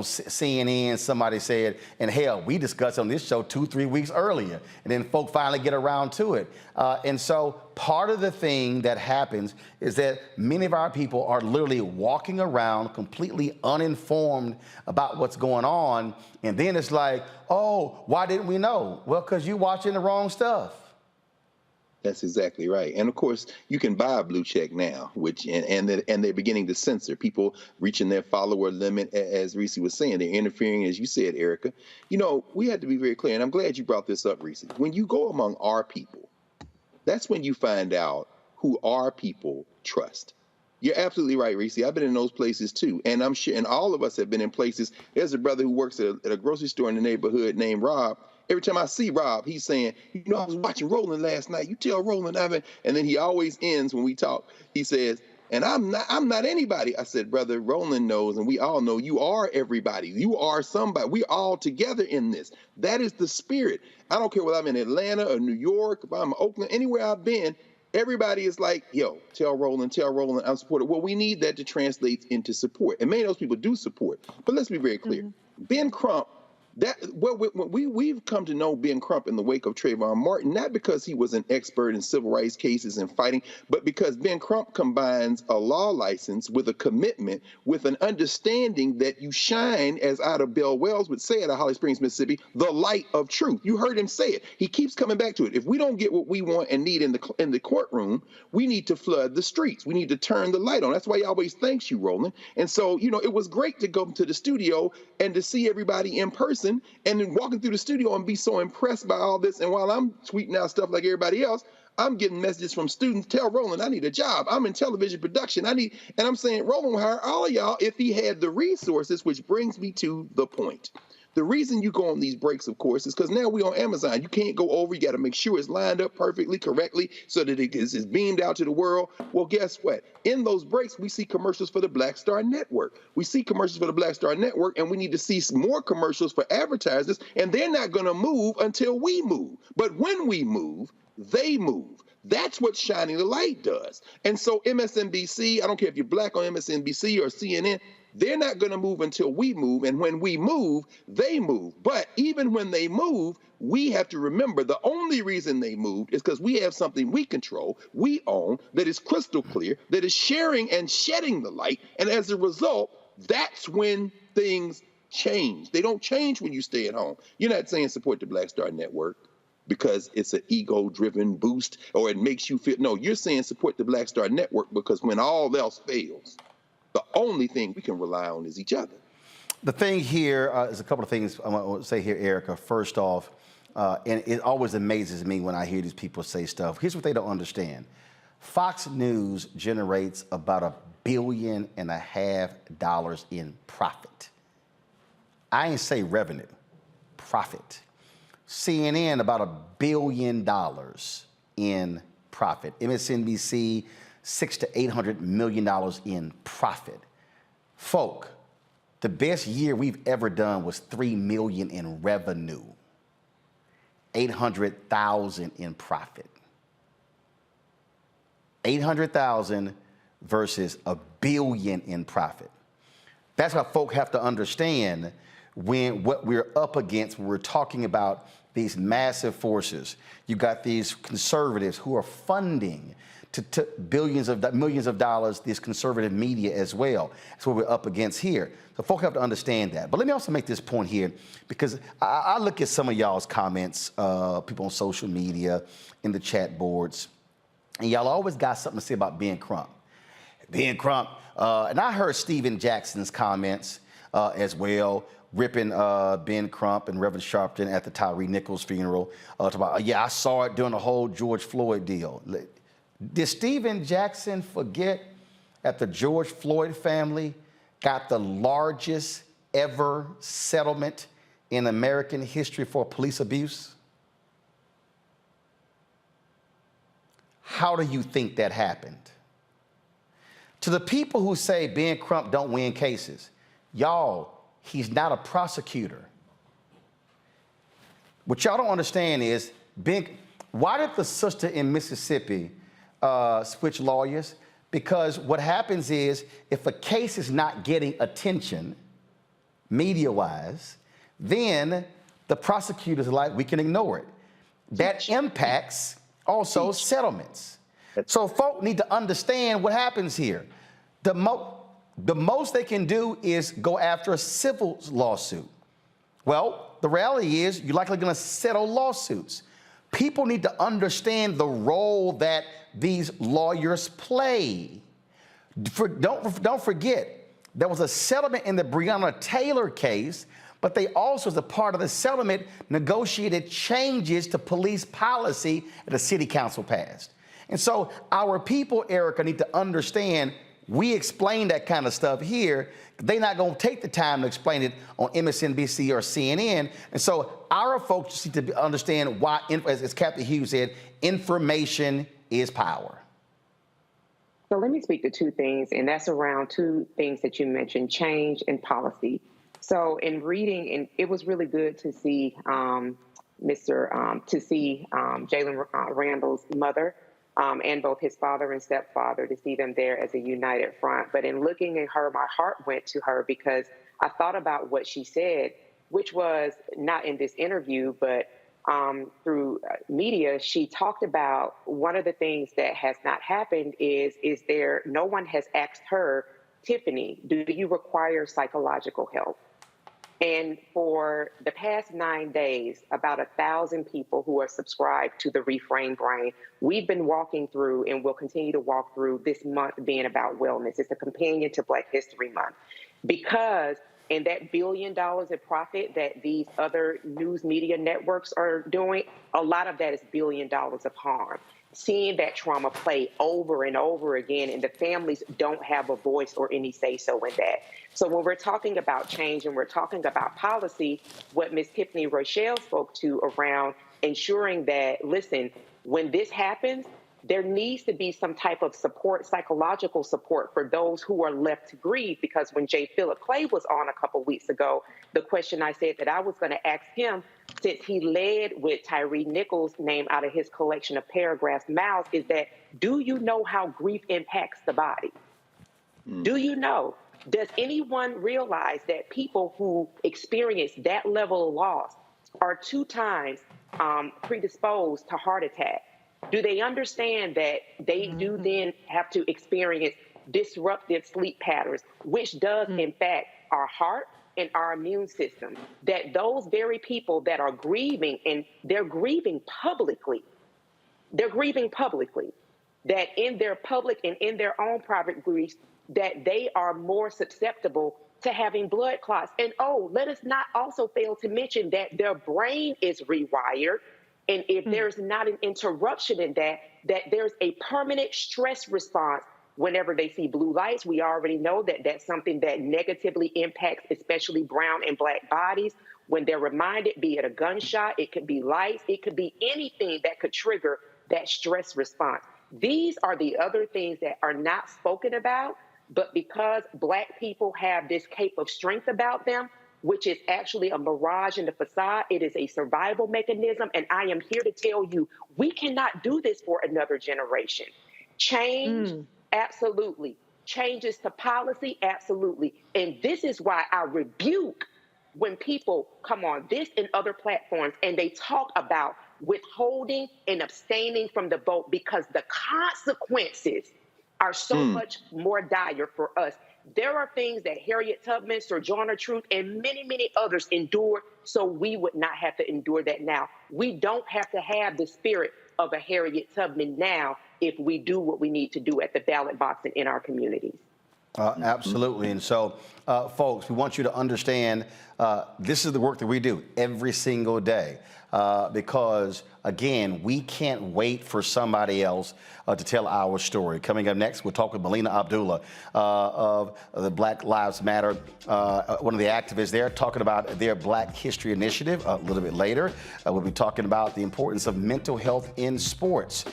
CNN. Somebody said, and hell, we discussed on this show 2-3 weeks earlier, and then folk finally get around to it. And so part of the thing that happens is that many of our people are literally walking around completely uninformed about what's going on. And then it's like, oh, why didn't we know? Well, because you're watching the wrong stuff. That's exactly right. And of course, you can buy a blue check now, and they're beginning to censor people reaching their follower limit, as Reese was saying. They're interfering, as you said, Erica. You know, we had to be very clear, and I'm glad you brought this up, Reese. When you go among our people, that's when you find out who our people trust. You're absolutely right, Reese. I've been in those places too, and I'm sure, and all of us have been in places. There's a brother who works at a grocery store in the neighborhood named Rob. Every time I see Rob, he's saying, you know, I was watching Roland last night. You tell Roland I've been, and then he always ends when we talk. He says, and I'm not anybody. I said, brother, Roland knows, and we all know you are everybody. You are somebody. We all together in this. That is the spirit. I don't care whether I'm in Atlanta or New York, if I'm in Oakland, anywhere I've been. Everybody is like, yo, tell Roland, I'm supported. Well, we need that to translate into support. And many of those people do support. But let's be very clear. Ben Crump, we've come to know Ben Crump in the wake of Trayvon Martin, not because he was an expert in civil rights cases and fighting, but because Ben Crump combines a law license with a commitment, with an understanding that you shine, as Ida Bell Wells would say at Holly Springs, Mississippi, the light of truth. You heard him say it. He keeps coming back to it. If we don't get what we want and need in the courtroom, we need to flood the streets. We need to turn the light on. That's why he always thanks you, Roland. And so, you know, it was great to go to the studio and to see everybody in person, and then walking through the studio and be so impressed by all this. And while I'm tweeting out stuff like everybody else, I'm getting messages from students. Tell Roland I need a job. I'm in television production. And I'm saying Roland will hire all of y'all if he had the resources, which brings me to the point. The reason you go on these breaks, of course, is because now we're on Amazon. You can't go over. You got to make sure it's lined up perfectly, correctly, so that it is beamed out to the world. Well, guess what? In those breaks, we see commercials for the Black Star Network. We see commercials for the Black Star Network, and we need to see more commercials for advertisers, and they're not going to move until we move. But when we move, they move. That's what shining the light does. And so MSNBC, I don't care if you're black on MSNBC or CNN, they're not going to move until we move. And when we move, they move. But even when they move, we have to remember the only reason they moved is because we have something we control, we own, that is crystal clear, that is sharing and shedding the light. And as a result, that's when things change. They don't change when you stay at home. You're not saying support the Black Star Network because it's an ego-driven boost or it makes you feel. No, you're saying support the Black Star Network because when all else fails, the only thing we can rely on is each other. The thing here is a couple of things I want to say here, Erica. First off, and it always amazes me when I hear these people say stuff. Here's what they don't understand. Fox News generates about $1.5 billion in profit. I ain't say revenue, profit. CNN, about $1 billion in profit. MSNBC, $600 to $800 million in profit. Folk, the best year we've ever done was $3 million in revenue, 800,000 in profit. 800,000 versus $1 billion in profit. That's what folk have to understand when what we're up against when we're talking about these massive forces. You got these conservatives who are funding to millions of dollars, these conservative media as well. That's what we're up against here. So folk have to understand that. But let me also make this point here, because I look at some of y'all's comments, people on social media, in the chat boards, and y'all always got something to say about Ben Crump. Ben Crump, and I heard Stephen Jackson's comments as well, ripping Ben Crump and Reverend Sharpton at the Tyree Nichols funeral. About, yeah, I saw it during the whole George Floyd deal. Did Stephen Jackson forget that the George Floyd family got the largest ever settlement in American history for police abuse? How do you think that happened? To the people who say Ben Crump don't win cases, y'all, he's not a prosecutor. What y'all don't understand is, why did the sister in Mississippi switch lawyers? Because what happens is, if a case is not getting attention, media-wise, then the prosecutors are like, we can ignore it. That impacts also settlements. So folk need to understand what happens here. The most they can do is go after a civil lawsuit. Well, the reality is you're likely going to settle lawsuits. People need to understand the role that these lawyers play. Don't forget, there was a settlement in the Breonna Taylor case, but they also, as a part of the settlement, negotiated changes to police policy that the city council passed. And so our people, Erica, need to understand we explain that kind of stuff here. They're not going to take the time to explain it on MSNBC or CNN. And so our folks just need to understand why, as Captain Hughes said, information is power. So let me speak to two things, and that's around two things that you mentioned, change and policy. So in reading, and it was really good to see Jalen Randle's mother, and both his father and stepfather, to see them there as a united front. But in looking at her, my heart went to her because I thought about what she said, which was not in this interview, but through media. She talked about one of the things that has not happened is no one has asked her, Tiffany, do you require psychological help? And for the past 9 days, about 1,000 people who are subscribed to the Reframe Brain, we've been walking through and will continue to walk through this month being about wellness. It's a companion to Black History Month. Because in that $1 billion of profit that these other news media networks are doing, a lot of that is $1 billion of harm. seeing that trauma play over and over again, and the families don't have a voice or any say-so in that. So when we're talking about change and we're talking about policy, what Ms. Tiffany Rochelle spoke to around ensuring that, listen, when this happens, there needs to be some type of support, psychological support for those who are left to grieve. Because when J. Philip Clay was on a couple weeks ago, the question I said that I was going to ask him, since he led with Tyree Nichols' name out of his collection of paragraphs, Miles, is that, do you know how grief impacts the body? Do you know? Does anyone realize that people who experience that level of loss are 2 times predisposed to heart attack? Do they understand that they do then have to experience disruptive sleep patterns, which does impact our heart and our immune system? That those very people that are grieving, and they're grieving publicly, that in their public and in their own private griefs, that they are more susceptible to having blood clots. And let us not also fail to mention that their brain is rewired. And if there's not an interruption in that there's a permanent stress response whenever they see blue lights. We already know that that's something that negatively impacts especially brown and black bodies. When they're reminded, be it a gunshot, it could be lights, it could be anything that could trigger that stress response. These are the other things that are not spoken about, but because Black people have this cape of strength about them, which is actually a mirage in the facade. It is a survival mechanism. And I am here to tell you, we cannot do this for another generation. Change, absolutely. Changes to policy, absolutely. And this is why I rebuke when people come on this and other platforms and they talk about withholding and abstaining from the vote, because the consequences are so much more dire for us. There are things that Harriet Tubman, Sojourner Truth, and many, many others endured, so we would not have to endure that now. We don't have to have the spirit of a Harriet Tubman now if we do what we need to do at the ballot box and in our communities. Absolutely. And so, folks, we want you to understand this is the work that we do every single day because, again, we can't wait for somebody else to tell our story. Coming up next, we'll talk with Melina Abdullah of the Black Lives Matter, one of the activists there, talking about their Black History Initiative a little bit later. We'll be talking about the importance of mental health in sports.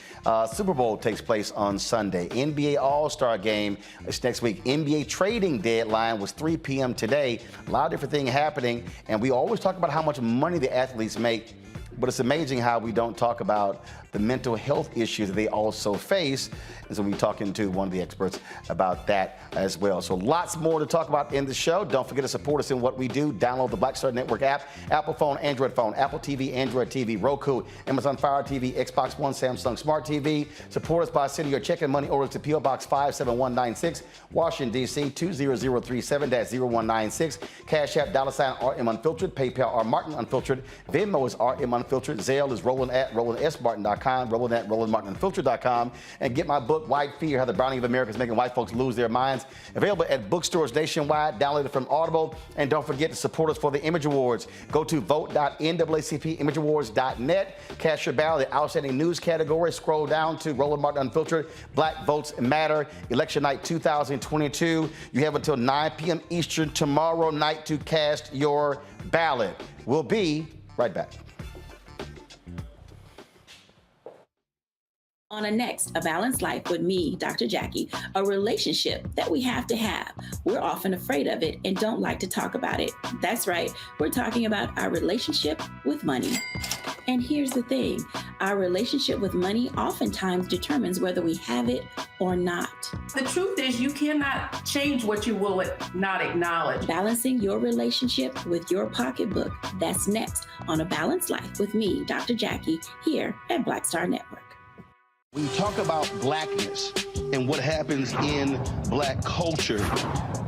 Super Bowl takes place on Sunday. NBA All-Star Game is next week. NBA trading deadline was 3 p.m. today. A lot of different things happening, and we always talk about how much money the athletes make, but it's amazing how we don't talk about the mental health issues that they also face. And so we'll be talking to one of the experts about that as well. So lots more to talk about in the show. Don't forget to support us in what we do. Download the Black Star Network app, Apple phone, Android phone, Apple TV, Android TV, Roku, Amazon Fire TV, Xbox One, Samsung Smart TV. Support us by sending your check and money orders to P.O. Box 57196, Washington, D.C. 20037-0196. Cash App, $RM Unfiltered. PayPal, R Martin Unfiltered. Venmo is RM Unfiltered. Zelle is Roland@RolandSMartin.com. Roland@RolandMartinUnfiltered.com. And get my book, White Fear, How the Browning of America is Making White Folks Lose Their Minds. Available at bookstores nationwide. Download it from Audible. And don't forget to support us for the Image Awards. Go to vote.naacpimageawards.net. Cast your ballot. The Outstanding News category. Scroll down to Roland Martin Unfiltered. Black Votes Matter. Election Night 2022. You have until 9 p.m. Eastern tomorrow night to cast your ballot. We'll be right back. On A Balanced Life with me, Dr. Jackie, a relationship that we have to have. We're often afraid of it and don't like to talk about it. That's right, we're talking about our relationship with money. And here's the thing, our relationship with money oftentimes determines whether we have it or not. The truth is you cannot change what you will not acknowledge. Balancing your relationship with your pocketbook. That's next on A Balanced Life with me, Dr. Jackie, here at Black Star Network. When you talk about blackness and what happens in Black culture,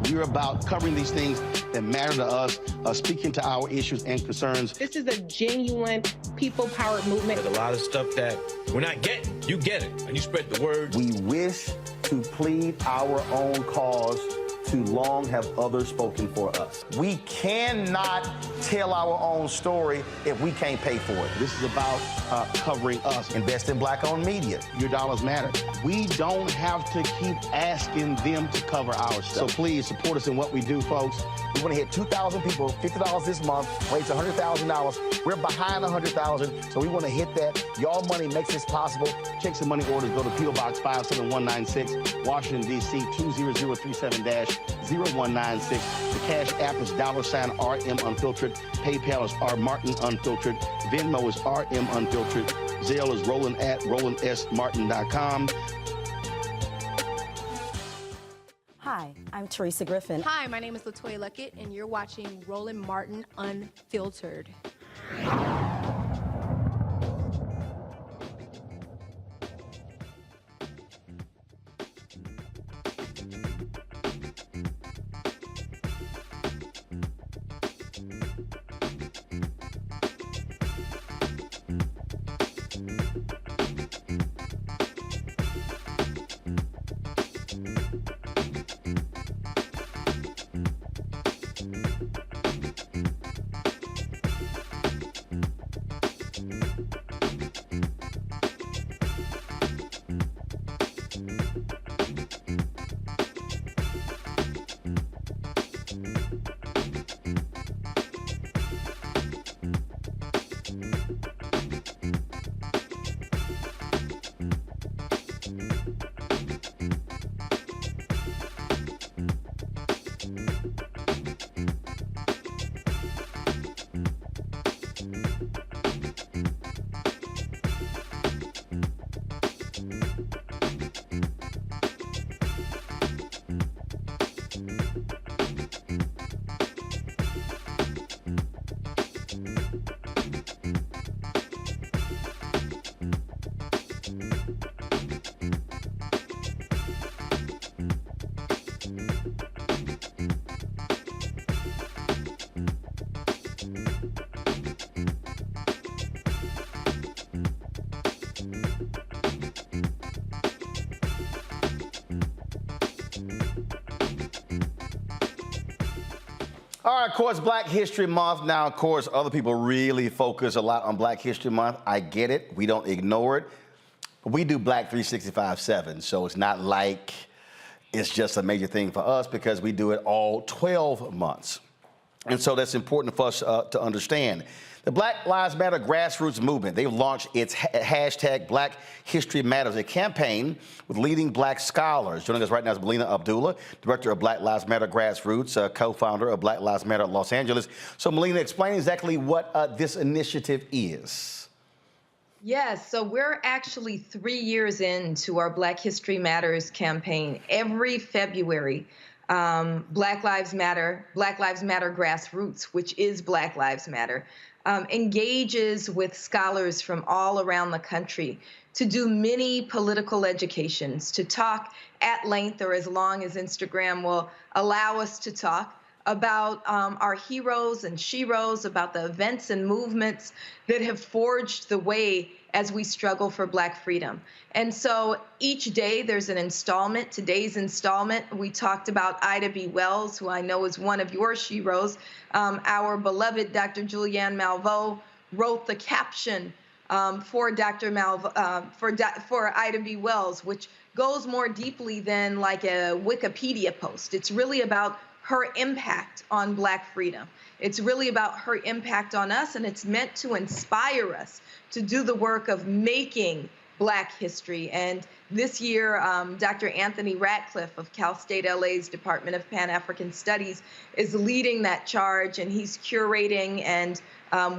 we're about covering these things that matter to us, speaking to our issues and concerns. This is a genuine people-powered movement. There's a lot of stuff that we're not getting. You get it, and you spread the word. We wish to plead our own cause Too long have others spoken for us. We cannot tell our own story if we can't pay for it. This is about covering us. Invest in Black-owned media. Your dollars matter. We don't have to keep asking them to cover our stuff. So please support us in what we do, folks. We want to hit 2,000 people, $50 this month, raise $100,000. We're behind 100,000, so we want to hit that. Y'all money makes this possible. Check some money orders. Go to P.O. Box 57196, Washington, D.C. 20037-0196. The Cash App is $RM Unfiltered. PayPal is R Martin Unfiltered. Venmo is RM Unfiltered. Zelle is Roland at RolandSMartin.com. Hi, I'm Teresa Griffin. Hi, my name is LaToya Luckett, and you're watching Roland Martin Unfiltered. All right, of course, Black History Month. Now, of course, other people really focus a lot on Black History Month. I get it. We don't ignore it. But we do Black 365/7, so it's not like it's just a major thing for us because we do it all 12 months. And so that's important for us to understand. The Black Lives Matter grassroots movement, they've launched its hashtag Black History Matters, a campaign with leading Black scholars. Joining us right now is Melina Abdullah, director of Black Lives Matter Grassroots, co-founder of Black Lives Matter Los Angeles. So Melina, explain exactly what this initiative is. Yes, so we're actually 3 years into our Black History Matters campaign. Every February, Black Lives Matter Grassroots, which is Black Lives Matter, engages with scholars from all around the country to do many political educations, to talk at length or as long as Instagram will allow us to talk about our heroes and sheroes, about the events and movements that have forged the way as we struggle for Black freedom. And so each day there's an installment. Today's installment, we talked about Ida B. Wells, who I know is one of your sheroes. Our beloved Dr. Julianne Malveaux wrote the caption for Dr. for Ida B. Wells, which goes more deeply than like a Wikipedia post. It's really about her impact on Black freedom. It's really about her impact on us, and it's meant to inspire us to do the work of making Black history. And this year, Dr. Anthony Ratcliffe of Cal State LA's Department of Pan-African Studies is leading that charge, and he's curating and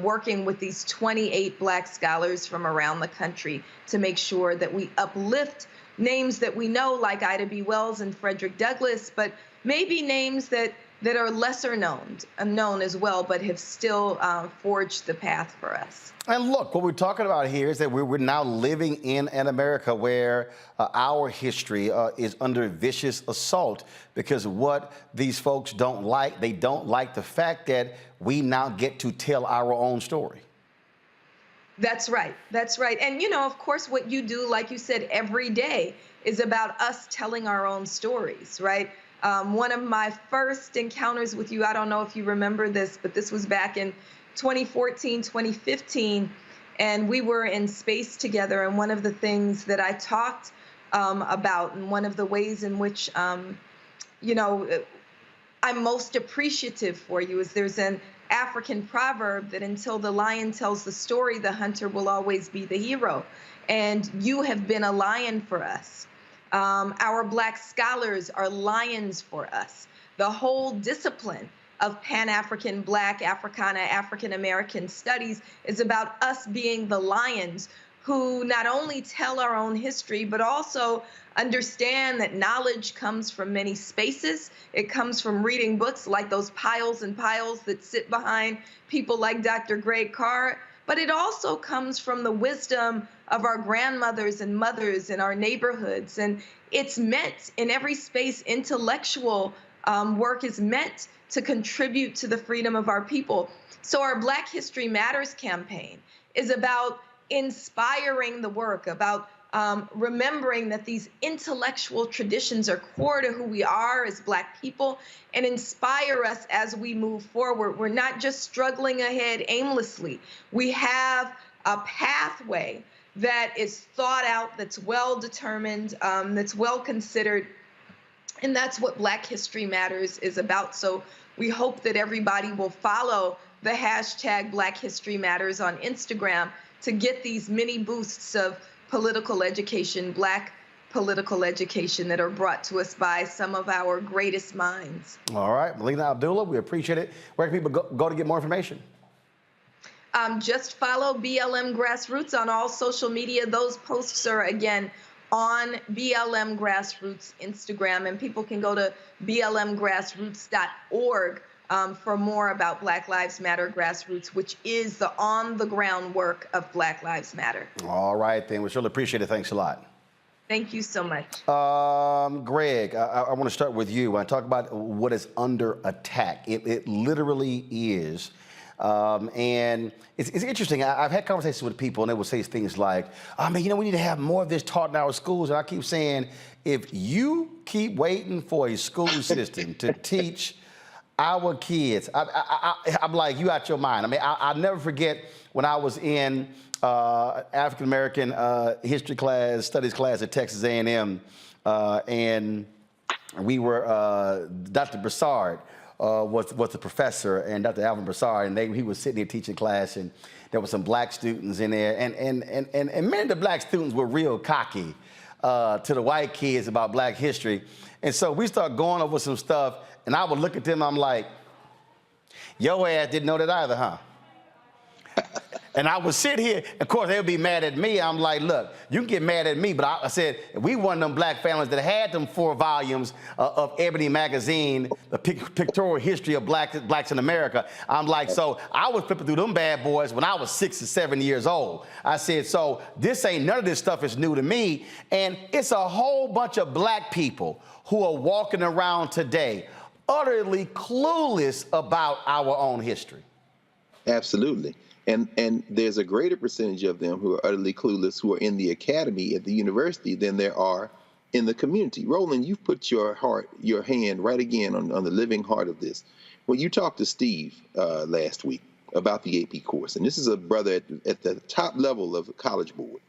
working with these 28 Black scholars from around the country to make sure that we uplift names that we know, like Ida B. Wells and Frederick Douglass, but maybe names that are lesser known as well, but have still forged the path for us. And look, what we're talking about here is that we're now living in an America where our history is under vicious assault because of what these folks don't like. They don't like the fact that we now get to tell our own story. That's right. That's right. And, you know, of course, what you do, like you said, every day is about us telling our own stories, right? One of my first encounters with you, I don't know if you remember this, but this was back in 2014, 2015, and we were in space together. And one of the things that I talked about, and one of the ways in which, you know, I'm most appreciative for you is there's an African proverb that until the lion tells the story, the hunter will always be the hero. And you have been a lion for us. Our Black scholars are lions for us. The whole discipline of Pan-African, Black, Africana, African-American studies is about us being the lions who not only tell our own history, but also understand that knowledge comes from many spaces. It comes from reading books like those piles and piles that sit behind people like Dr. Greg Carr, but it also comes from the wisdom of our grandmothers and mothers in our neighborhoods. And it's meant in every space, intellectual work is meant to contribute to the freedom of our people. So our Black History Matters campaign is about inspiring the work, about remembering that these intellectual traditions are core to who we are as Black people and inspire us as we move forward. We're not just struggling ahead aimlessly. We have a pathway that is thought out, that's well determined, that's well considered, and that's what Black History Matters is about. So we hope that everybody will follow the hashtag Black History Matters on Instagram to get these mini boosts of political education, Black political education that are brought to us by some of our greatest minds. All right, Melina Abdullah, we appreciate it. Where can people go to get more information? Just follow BLM Grassroots on all social media. Those posts are, again, on BLM Grassroots Instagram, and people can go to blmgrassroots.org for more about Black Lives Matter Grassroots, which is the on-the-ground work of Black Lives Matter. All right, then. We surely appreciate it. Thanks a lot. Thank you so much. Greg, I want to start with you. When I talk about what is under attack, it literally is. And it's interesting. I've had conversations with people, and they will say things like, "I mean, you know, we need to have more of this taught in our schools." And I keep saying, if you keep waiting for a school system to teach our kids, I'm like, you out your mind. I mean, I'll never forget when I was in African-American history class, studies class at Texas A&M, and we were, Dr. Broussard was the professor, and Dr. Alvin Broussard, and he was sitting there teaching class, and there were some Black students in there, and many of the Black students were real cocky to the white kids about Black history. And so we started going over some stuff, and I would look at them, I'm like, your ass didn't know that either, huh? And I would sit here, of course, they would be mad at me. I'm like, look, you can get mad at me, but I said, we one of them Black families that had them 4 volumes of Ebony magazine, the pictorial history of blacks in America. I'm like, so I was flipping through them bad boys when I was 6 or 7 years old. I said, so none of this stuff is new to me. And it's a whole bunch of Black people who are walking around today utterly clueless about our own history. Absolutely. And there's a greater percentage of them who are utterly clueless who are in the academy at the university than there are in the community. Roland, you've put your hand right again on the living heart of this. When you talked to Steve last week about the AP course, and this is a brother at the top level of the College Board,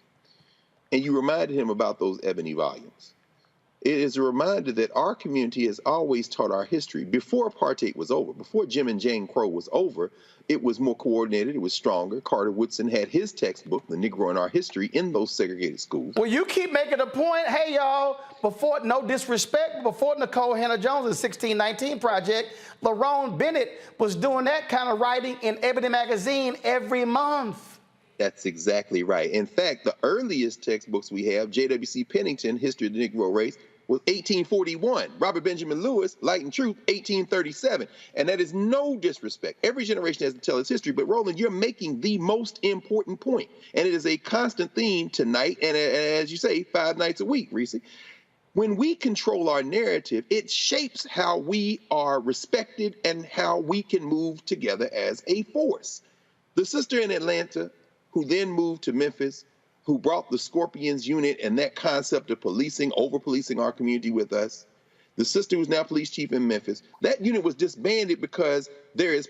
and you reminded him about those Ebony volumes. It is a reminder that our community has always taught our history. Before apartheid was over, before Jim and Jane Crow was over, it was more coordinated, it was stronger. Carter Woodson had his textbook, The Negro in Our History, in those segregated schools. Well, you keep making a point. Hey, y'all, before, no disrespect, before Nicole Hannah-Jones' 1619 Project, Lerone Bennett was doing that kind of writing in Ebony magazine every month. That's exactly right. In fact, the earliest textbooks we have, J.W.C. Pennington, History of the Negro Race, was 1841. Robert Benjamin Lewis, Light and Truth, 1837. And that is no disrespect. Every generation has to tell its history. But Roland, you're making the most important point. And it is a constant theme tonight. And as you say, 5 nights a week, Reese. When we control our narrative, it shapes how we are respected and how we can move together as a force. The sister in Atlanta, who then moved to Memphis, who brought the Scorpions unit and that concept of policing, over-policing our community with us. the sister who's now police chief in Memphis. That unit was disbanded because there's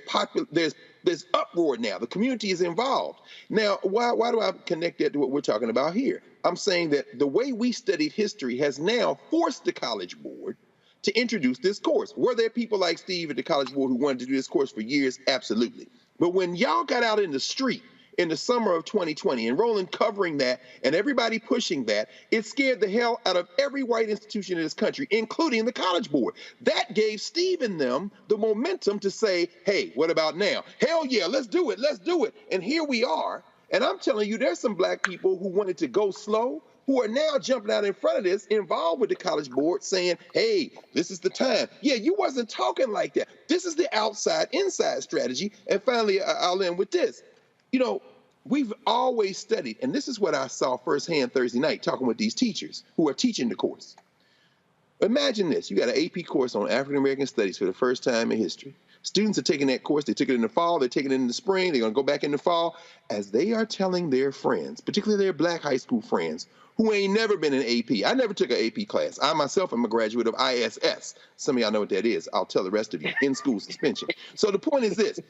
uproar now. The community is involved. Now, why do I connect that to what we're talking about here? I'm saying that the way we studied history has now forced the College Board to introduce this course. Were there people like Steve at the College Board who wanted to do this course for years? Absolutely. But when y'all got out in the street in the summer of 2020 and Roland covering that and everybody pushing that, it scared the hell out of every white institution in this country, including the College Board. That gave Steve and them the momentum to say, hey, what about now? Hell yeah, let's do it, let's do it. And here we are. And I'm telling you, there's some black people who wanted to go slow, who are now jumping out in front of this, involved with the College Board, saying, hey, this is the time. Yeah, you wasn't talking like that. This is the outside-inside strategy. And finally, I'll end with this. You know, we've always studied, and this is what I saw firsthand Thursday night talking with these teachers who are teaching the course. Imagine this. You got an AP course on African-American studies for the first time in history. Students are taking that course. They took it in the fall. They're taking it in the spring. They're going to go back in the fall. As they are telling their friends, particularly their black high school friends, who ain't never been in AP. I never took an AP class. I myself am a graduate of ISS. Some of y'all know what that is. I'll tell the rest of you. In-school suspension. So the point is this.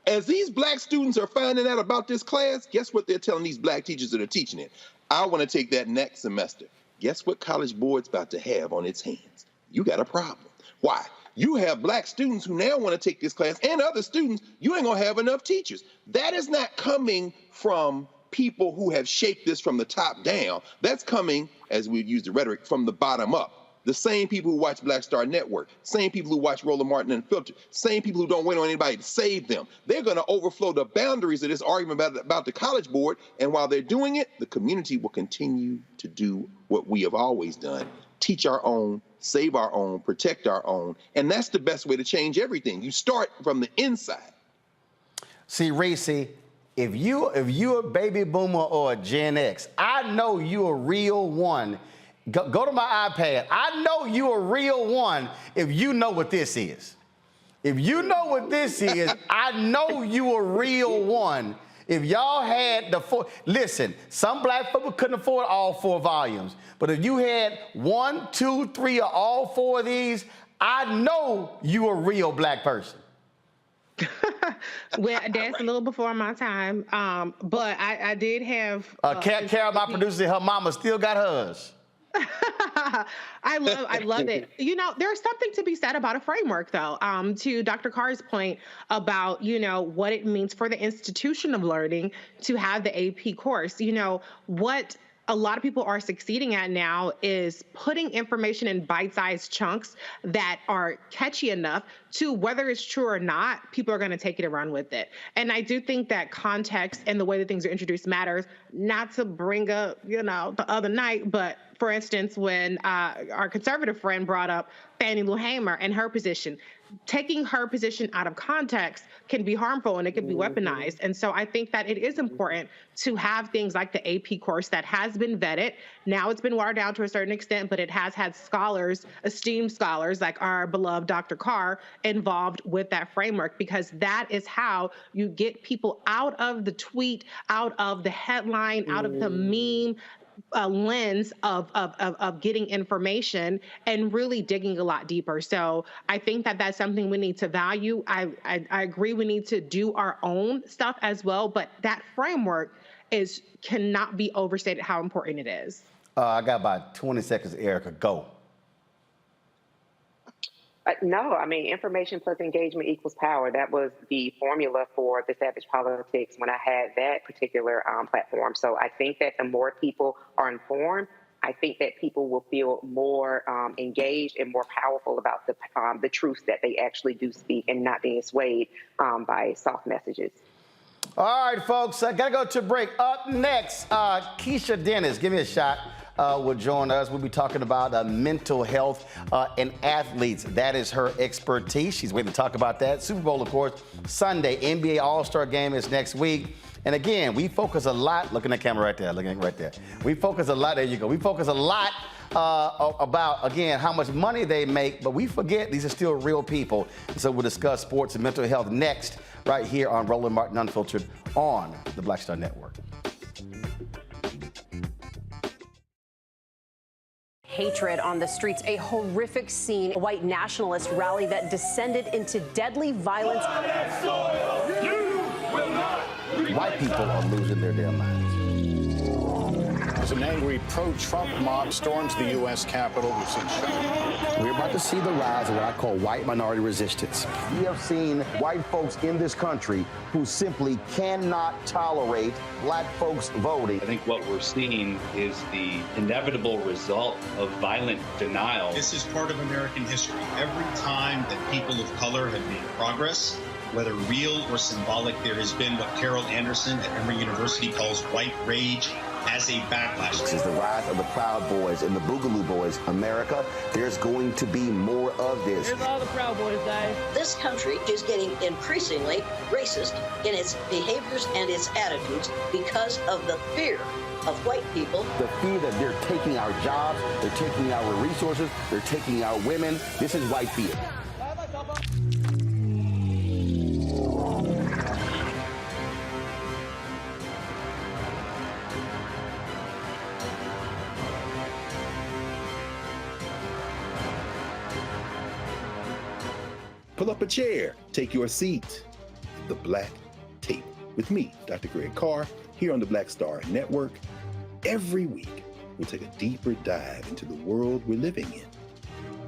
As these black students are finding out about this class, guess what they're telling these black teachers that are teaching it? I want to take that next semester. Guess what College Board's about to have on its hands? You got a problem. Why? You have black students who now want to take this class, and other students. You ain't going to have enough teachers. That is not coming from people who have shaped this from the top down. That's coming, as we've used the rhetoric, from the bottom up. The same people who watch Black Star Network, same people who watch Roland Martin Unfiltered, same people who don't wait on anybody to save them. They're going to overflow the boundaries of this argument about the College Board, and while they're doing it, the community will continue to do what we have always done: teach our own, save our own, protect our own, and that's the best way to change everything. You start from the inside. See, Reese, if you're a baby boomer or a Gen X, I know you're a real one. Go to my iPad. I know you're a real one if you know what this is. If you know what this is, I know you a real one. If y'all had listen, some black people couldn't afford all 4 volumes. But if you had 1, 2, 3, or all 4 of these, I know you a real black person. Well, that's a little before my time. But I did have Carol, my producer, her mama still got hers. I love it. You know, there's something to be said about a framework, though, to Dr. Carr's point about, you know, what it means for the institution of learning to have the AP course. You know, what a lot of people are succeeding at now is putting information in bite-sized chunks that are catchy enough to, whether it's true or not, people are going to take it and run with it. And I do think that context and the way that things are introduced matters. Not to bring up, you know, the other night, but for instance, when our conservative friend brought up Fannie Lou Hamer and her position, taking her position out of context can be harmful and it can be weaponized. And so I think that it is important to have things like the AP course that has been vetted. Now it's been watered down to a certain extent, but it has had scholars, esteemed scholars like our beloved Dr. Carr, involved with that framework, because that is how you get people out of the tweet, out of the headline, out of the meme lens of getting information and really digging a lot deeper. So I think that that's something we need to value. I agree we need to do our own stuff as well, but that framework cannot be overstated how important it is. I got about 20 seconds, Erica. Go. No, I mean, information plus engagement equals power. That was the formula for the Savage Politics when I had that particular platform. So I think that the more people are informed, I think that people will feel more engaged and more powerful about the truth that they actually do speak and not being swayed by soft messages. All right, folks, I got to go to a break. Up next, Keisha Dennis, give me a shot. Will join us. We'll be talking about mental health and athletes. That is her expertise. She's waiting to talk about that. Super Bowl, of course, Sunday. NBA All-Star Game is next week. And again, we focus a lot. Look at that camera right there. Look at it right there. We focus a lot. There you go. We focus a lot about, again, how much money they make, but we forget these are still real people. So we'll discuss sports and mental health next, right here on Roland Martin Unfiltered on the Black Star Network. hatred on the streets, a horrific scene, a white nationalist rally that descended into deadly violence. White people are losing their damn minds. As an angry pro-Trump mob storms the U.S. Capitol, we've seen We're about to see the rise of what I call white minority resistance. We have seen white folks in this country who simply cannot tolerate black folks voting. I think what we're seeing is the inevitable result of violent denial. This is part of American history. Every time that people of color have made progress, whether real or symbolic, there has been what Carol Anderson at Emory University calls white rage as a backlash. This is the rise of the Proud Boys and the Boogaloo Boys. America, there's going to be more of this. Here's all the Proud Boys, guys. This country is getting increasingly racist in its behaviors and its attitudes because of the fear of white people. The fear that they're taking our jobs, they're taking our resources, they're taking our women. This is white fear. Pull up a chair, take your seat at the Black Table with me, Dr. Greg Carr, here on the Black Star Network. Every week, we'll take a deeper dive into the world we're living in.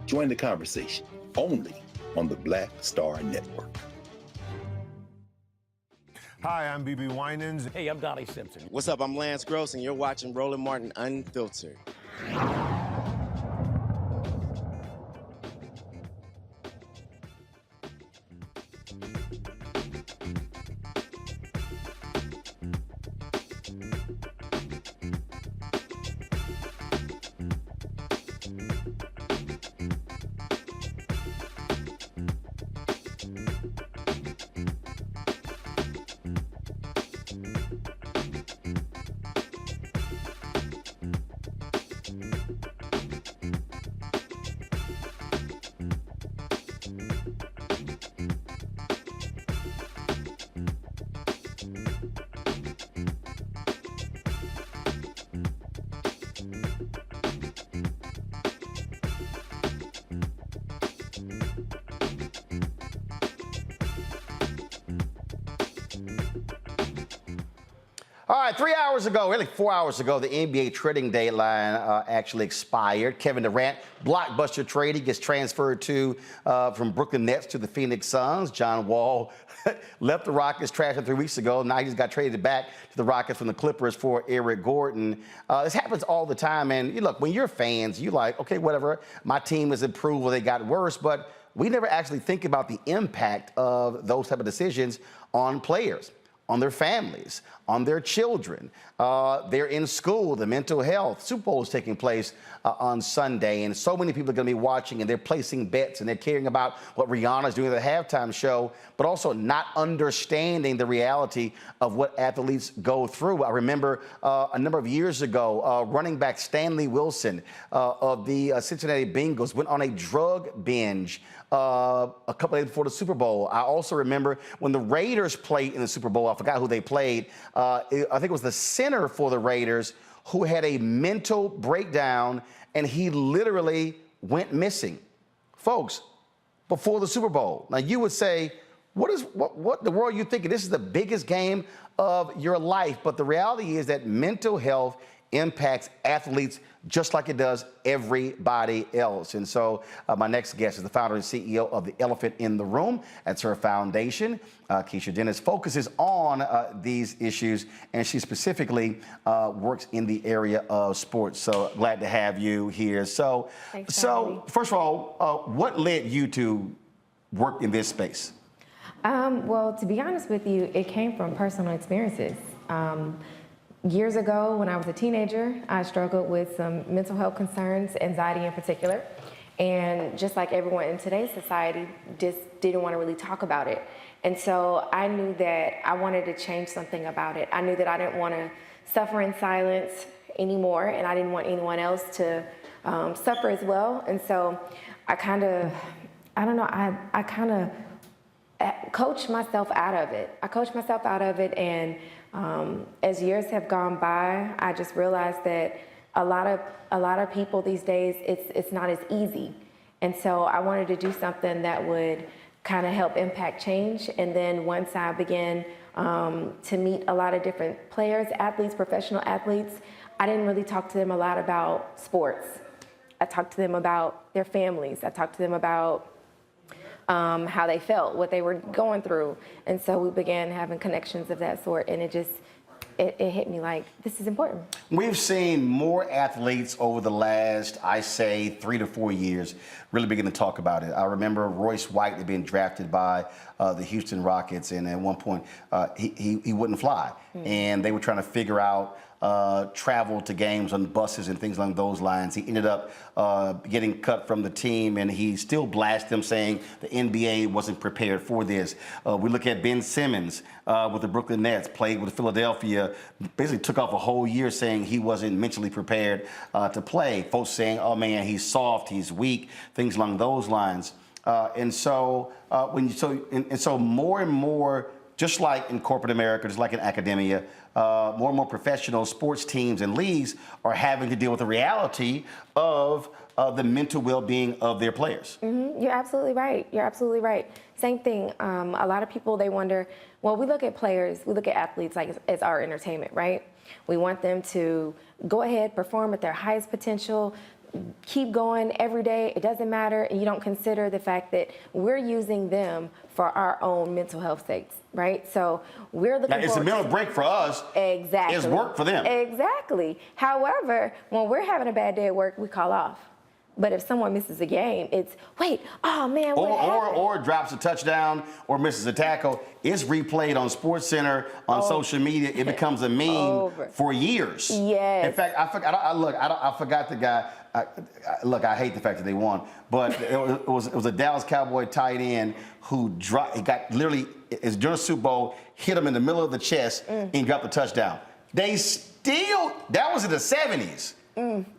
Join the conversation only on the Black Star Network. Hi, I'm BB Winans. Hey, I'm Donnie Simpson. What's up? I'm Lance Gross, and you're watching Roland Martin Unfiltered. All right, 3 hours ago, really 4 hours ago, the NBA trading deadline actually expired. Kevin Durant, blockbuster trade. He gets transferred from Brooklyn Nets to the Phoenix Suns. John Wall left the Rockets trashing 3 weeks ago. Now he's got traded back to the Rockets from the Clippers for Eric Gordon. This happens all the time. And look, when you're fans, you're like, okay, whatever. My team has improved or they got worse. But we never actually think about the impact of those type of decisions on players, on their families, on their children. They're in school, the mental health. Super Bowl is taking place on Sunday, and so many people are going to be watching, and they're placing bets, and they're caring about what Rihanna's doing at the halftime show, but also not understanding the reality of what athletes go through. I remember a number of years ago, running back Stanley Wilson of the Cincinnati Bengals went on a drug binge a couple days before the Super Bowl. I also remember when the Raiders played in the Super Bowl, I forgot who they played. I think it was the center for the Raiders who had a mental breakdown, and he literally went missing. Folks, before the Super Bowl. Now you would say, what the world are you thinking? This is the biggest game of your life. But the reality is that mental health impacts athletes just like it does everybody else. And so my next guest is the founder and CEO of the Elephant in the Room. That's her foundation. Keisha Dennis focuses on these issues, and she specifically works in the area of sports. So glad to have you here. So first of all, what led you to work in this space? Well, to be honest with you, it came from personal experiences. Years ago, when I was a teenager, I struggled with some mental health concerns, anxiety in particular. And just like everyone in today's society, just didn't want to really talk about it. And so I knew that I wanted to change something about it. I knew that I didn't want to suffer in silence anymore, and I didn't want anyone else to suffer as well. And so I kind of coached myself out of it. And as years have gone by, I just realized that a lot of people these days, it's not as easy. And so I wanted to do something that would kind of help impact change. And then once I began to meet a lot of different players, athletes, professional athletes, I didn't really talk to them a lot about sports. I talked to them about their families. I talked to them about how they felt, what they were going through. And so we began having connections of that sort, and it hit me like, this is important. We've seen more athletes over the last, I say, 3 to 4 years really begin to talk about it. I remember Royce White being drafted by the Houston Rockets, and at one point he wouldn't fly. And they were trying to figure out travel to games on buses and things along those lines. He ended up getting cut from the team, and he still blasted them, saying the NBA wasn't prepared for this. We look at Ben Simmons with the Brooklyn Nets, played with Philadelphia, basically took off a whole year saying he wasn't mentally prepared to play. Folks saying, oh man, he's soft, he's weak, things along those lines. And so more and more, just like in corporate America, just like in academia, more and more professional sports teams and leagues are having to deal with the reality of the mental well-being of their players. You're absolutely right. You're absolutely right. Same thing. A lot of people, they wonder, well, we look at players, we look at athletes like as our entertainment, right? We want them to go ahead, perform at their highest potential, keep going every day. It doesn't matter. And you don't consider the fact that we're using them for our own mental health sakes, right? So we're looking it's a mental break for us. Exactly. It's work for them. Exactly. However, when we're having a bad day at work, we call off. But if someone misses a game, it's, wait, oh man, what happened? Or drops a touchdown or misses a tackle. It's replayed on SportsCenter, on social media. It becomes a meme for years. Yes. In fact, I forgot the guy. I hate the fact that they won, but it was a Dallas Cowboy tight end who dropped. He got literally, it's during the Super Bowl, hit him in the middle of the chest and dropped the touchdown. They still, that was in the 70s.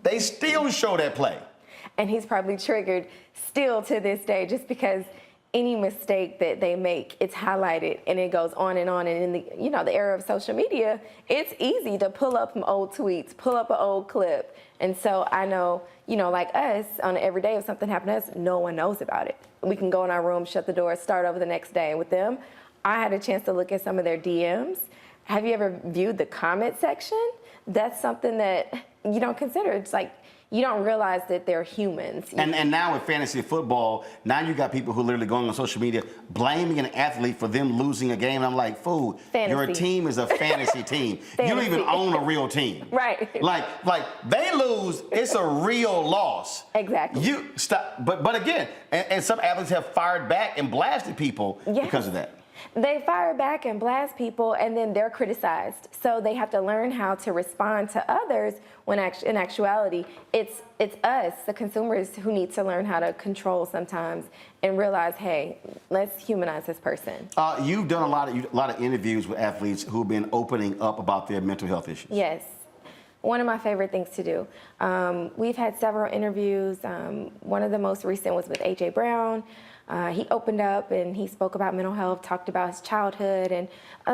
They still show that play. And he's probably triggered still to this day, just because any mistake that they make, it's highlighted and it goes on. And in the era of social media, it's easy to pull up some old tweets, pull up an old clip. And so I know, like us, on every day if something happened to us, no one knows about it. We can go in our room, shut the door, start over the next day. And with them, I had a chance to look at some of their DMs. Have you ever viewed the comment section? That's something that you don't consider. It's like, you don't realize that they're humans. And now with fantasy football, now you got people who are literally going on social media blaming an athlete for them losing a game. And I'm like, fool, your team is a fantasy team. You don't even own a real team. Right. Like they lose, it's a real loss. Exactly. You stop, but again, and some athletes have fired back and blasted people because of that. They fire back and blast people, and then they're criticized. So they have to learn how to respond to others when in actuality, it's us, the consumers, who need to learn how to control sometimes and realize, hey, let's humanize this person. You've done a lot of interviews with athletes who've been opening up about their mental health issues. Yes. One of my favorite things to do. We've had several interviews. One of the most recent was with A.J. Brown. He opened up and he spoke about mental health, talked about his childhood, and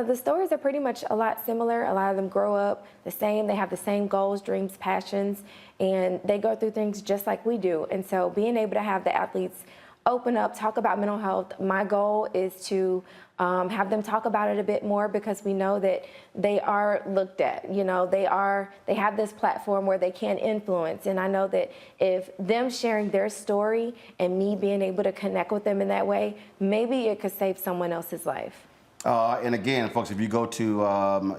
the stories are pretty much a lot similar. A lot of them grow up the same. They have the same goals, dreams, passions, and they go through things just like we do. And so being able to have the athletes open up, talk about mental health, my goal is to have them talk about it a bit more, because we know that they are looked at. They have this platform where they can influence, and I know that if them sharing their story and me being able to connect with them in that way, maybe it could save someone else's life. And again, folks, if you go to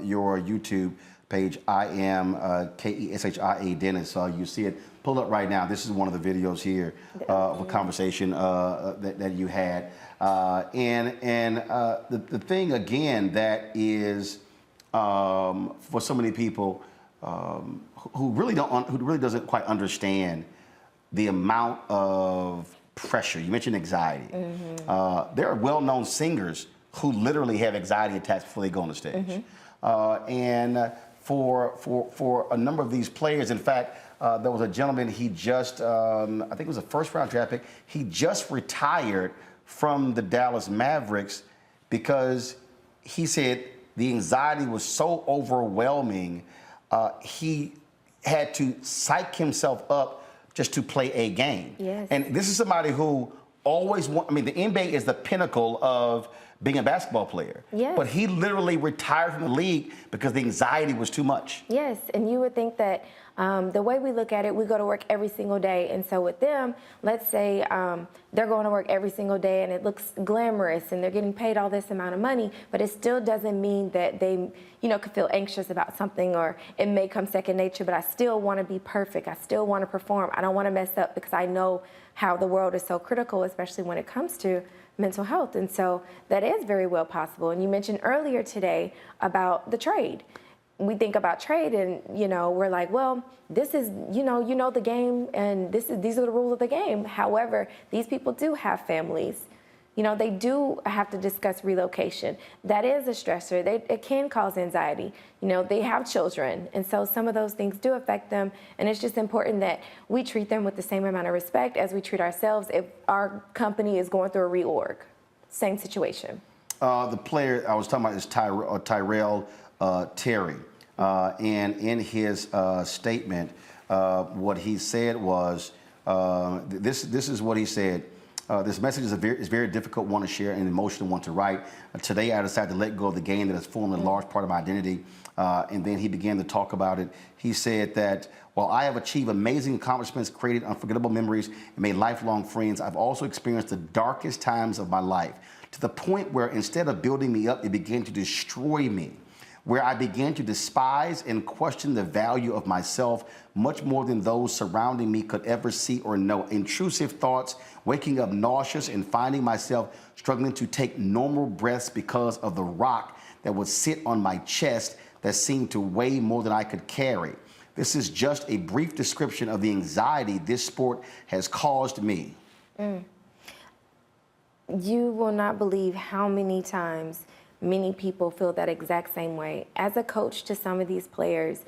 your YouTube page, I am Keshia Dennis, you see it pull up right now. This is one of the videos here of a conversation that you had. The thing again that is for so many people who really doesn't quite understand the amount of pressure. You mentioned anxiety. There are well-known singers who literally have anxiety attacks before they go on the stage. And for a number of these players, in fact, there was a gentleman, he just, I think it was a first-round draft pick, he just retired from the Dallas Mavericks because he said the anxiety was so overwhelming, he had to psych himself up just to play a game. Yes. And this is somebody who always the NBA is the pinnacle of being a basketball player. Yes. But he literally retired from the league because the anxiety was too much. Yes, and you would think that the way we look at it, we go to work every single day. And so with them, let's say they're going to work every single day and it looks glamorous and they're getting paid all this amount of money, but it still doesn't mean that they, could feel anxious about something, or it may come second nature, but I still want to be perfect. I still want to perform. I don't want to mess up because I know how the world is so critical, especially when it comes to mental health. And so that is very well possible. And you mentioned earlier today about the trade. We think about trade and, we're like, well, this is, the game and these are the rules of the game. However, these people do have families. They do have to discuss relocation. That is a stressor. It can cause anxiety. They have children. And so some of those things do affect them. And it's just important that we treat them with the same amount of respect as we treat ourselves if our company is going through a reorg. Same situation. The player I was talking about is Tyrell Terry. And in his statement, what he said was, this is what he said. This message is a very difficult one to share and emotional one to write. Today, I decided to let go of the game that has formed a large part of my identity. And then he began to talk about it. He said that while I have achieved amazing accomplishments, created unforgettable memories, and made lifelong friends, I've also experienced the darkest times of my life, to the point where instead of building me up, it began to destroy me, where I began to despise and question the value of myself much more than those surrounding me could ever see or know. Intrusive thoughts, waking up nauseous and finding myself struggling to take normal breaths because of the rock that would sit on my chest that seemed to weigh more than I could carry. This is just a brief description of the anxiety this sport has caused me. You will not believe how many times many people feel that exact same way. As a coach to some of these players,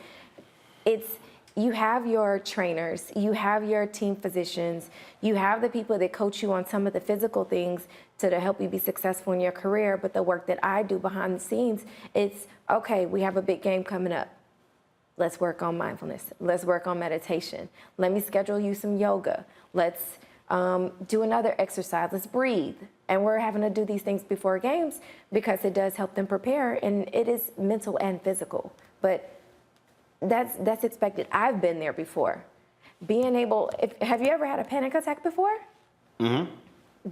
you have your trainers, you have your team physicians, you have the people that coach you on some of the physical things to help you be successful in your career. But the work that I do behind the scenes, it's, okay, we have a big game coming up. Let's work on mindfulness. Let's work on meditation. Let me schedule you some yoga. Let's do another exercise. Let's breathe. And we're having to do these things before games because it does help them prepare, and it is mental and physical. But that's expected. I've been there before. Have you ever had a panic attack before? Mm-hmm.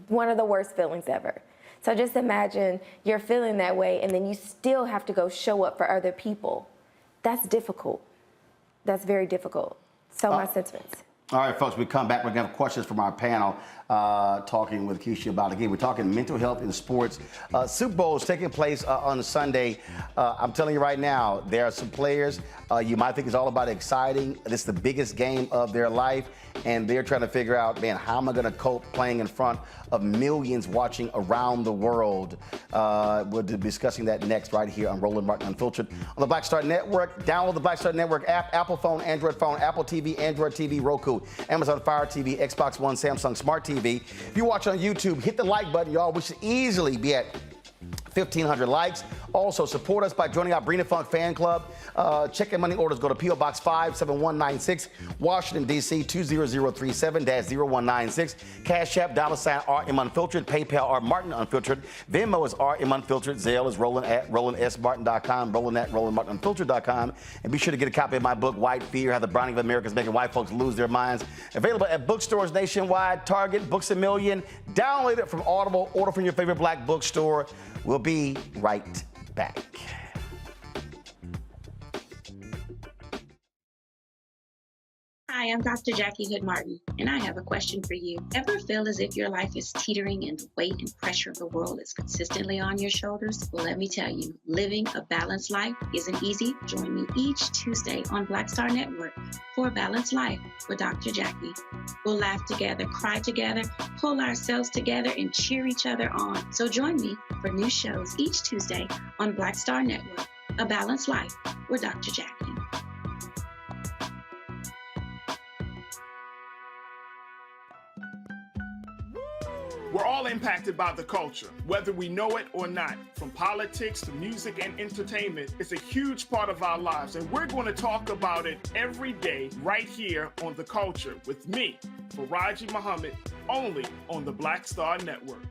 One of the worst feelings ever. So just imagine you're feeling that way, and then you still have to go show up for other people. That's difficult. That's very difficult. So my sentiments. All right, folks, we come back. We're going to have questions from our panel talking with Keisha about, again, we're talking mental health in sports. Super Bowl is taking place on Sunday. I'm telling you right now, there are some players you might think it's all about exciting. This is the biggest game of their life, and they're trying to figure out, man, how am I going to cope playing in front of millions watching around the world? We'll be discussing that next right here on Roland Martin Unfiltered on the Black Star Network. Download the Black Star Network app, Apple phone, Android phone, Apple TV, Android TV, Roku, Amazon Fire TV, Xbox One, Samsung Smart TV. If you watch on YouTube, hit the like button, y'all. We should easily be at 1,500 likes. Also, support us by joining our Brina Funk fan club. Check and money orders. Go to P.O. Box 57196, Washington, D.C. 20037-0196. Cash App, $RM Unfiltered. PayPal, R Martin Unfiltered. Venmo is RM Unfiltered. Zelle is Roland@RolandSMartin.com. Roland@RolandMartinUnfiltered.com. And be sure to get a copy of my book, White Fear: How the Browning of America is Making White Folks Lose Their Minds. Available at bookstores nationwide, Target, Books A Million. Download it from Audible. Order from your favorite black bookstore. We'll be right back. Hi, I'm Dr. Jackie Hood Martin, and I have a question for you. Ever feel as if your life is teetering and the weight and pressure of the world is consistently on your shoulders? Well, let me tell you, living a balanced life isn't easy. Join me each Tuesday on Black Star Network for A Balanced Life with Dr. Jackie. We'll laugh together, cry together, pull ourselves together, and cheer each other on. So join me for new shows each Tuesday on Black Star Network, A Balanced Life with Dr. Jackie. We're all impacted by the culture, whether we know it or not. From politics to music and entertainment, it's a huge part of our lives, and we're going to talk about it every day right here on The Culture with me, Faraji Muhammad, only on the Black Star Network.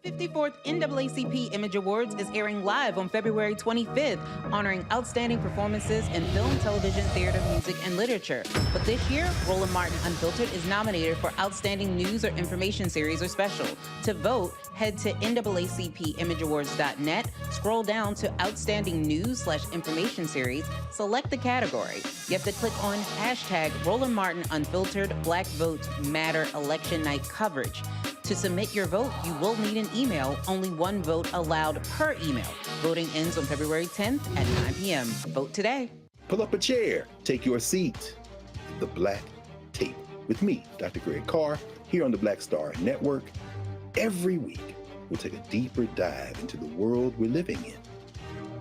The 54th NAACP Image Awards is airing live on February 25th, honoring outstanding performances in film, television, theater, music, and literature. But this year, Roland Martin Unfiltered is nominated for Outstanding News or Information Series or Special. To vote, head to NAACPImageAwards.net, scroll down to Outstanding News/Information Series, select the category. You have to click on hashtag Roland Martin Unfiltered Black Votes Matter Election Night coverage. To submit your vote, you will need an email. Only one vote allowed per email. Voting ends on February 10th at 9 p.m. Vote today. Pull up a chair, take your seat. The Black Table with me, Dr. Greg Carr, here on the Black Star Network. Every week, we'll take a deeper dive into the world we're living in.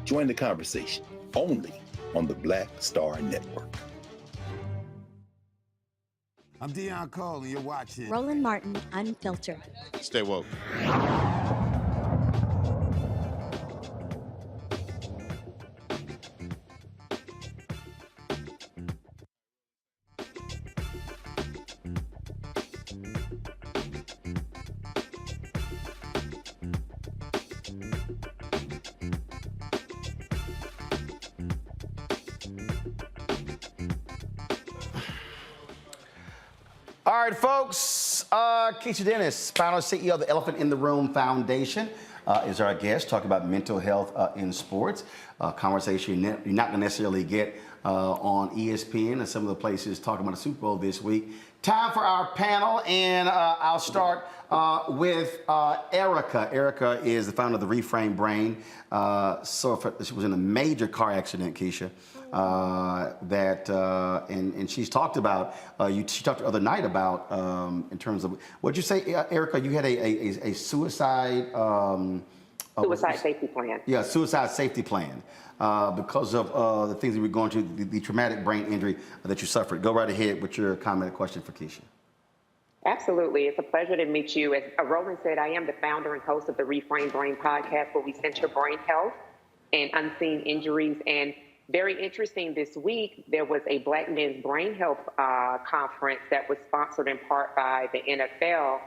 Join the conversation only on the Black Star Network. I'm Colo, and you're watching Roland Martin Unfiltered. Stay woke. All right, folks. Keisha Dennis, founder and CEO of the Elephant in the Room Foundation, is our guest, talking about mental health in sports. Conversation you're not going to necessarily get on ESPN and some of the places talking about the Super Bowl this week. Time for our panel, and I'll start with Erica. Erica is the founder of the Reframe Brain. She was in a major car accident, Keisha. And she's talked about, she talked the other night about, in terms of, what'd you say, Erica, you had a suicide... suicide safety plan. Yeah, suicide safety plan, because of the things that we're going through, the traumatic brain injury that you suffered. Go right ahead with your comment and question for Keisha. Absolutely. It's a pleasure to meet you. As Roland said, I am the founder and host of the Reframe Brain podcast, where we center brain health and unseen injuries. And very interesting, this week, there was a Black Men's Brain Health conference that was sponsored in part by the NFL.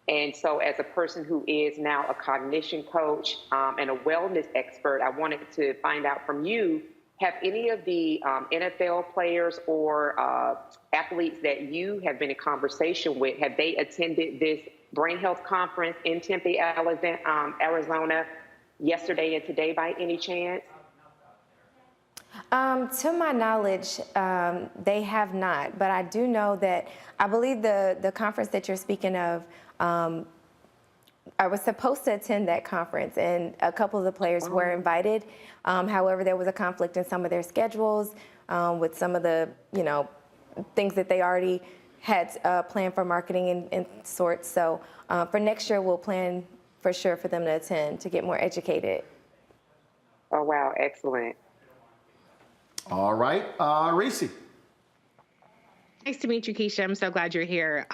And so as a person who is now a cognition coach and a wellness expert, I wanted to find out from you, have any of the NFL players or athletes that you have been in conversation with, have they attended this brain health conference in Tempe, Arizona, yesterday and today by any chance? To my knowledge, they have not, but I do know that I believe the conference that you're speaking of, I was supposed to attend that conference, and a couple of the players were invited. However, there was a conflict in some of their schedules with some of the, things that they already had planned for marketing and sorts. So for next year, we'll plan for sure for them to attend to get more educated. Oh, wow. Excellent. All right, Reese. Nice to meet you, Keisha. I'm so glad you're here.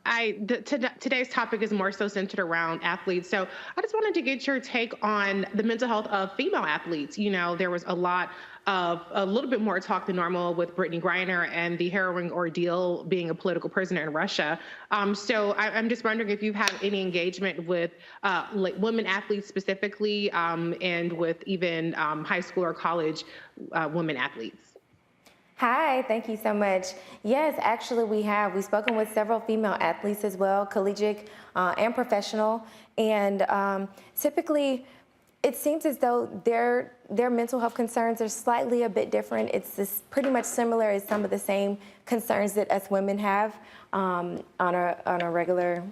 Today's topic is more so centered around athletes. So I just wanted to get your take on the mental health of female athletes. There was a little bit more talk than normal with Brittany Griner and the harrowing ordeal being a political prisoner in Russia. So I'm just wondering if you've had any engagement with women athletes specifically, and with even high school or college women athletes. Hi, thank you so much. Yes, actually we have. We've spoken with several female athletes as well, collegiate and professional. And typically, it seems as though their mental health concerns are slightly a bit different. It's pretty much similar as some of the same concerns that us women have on a regular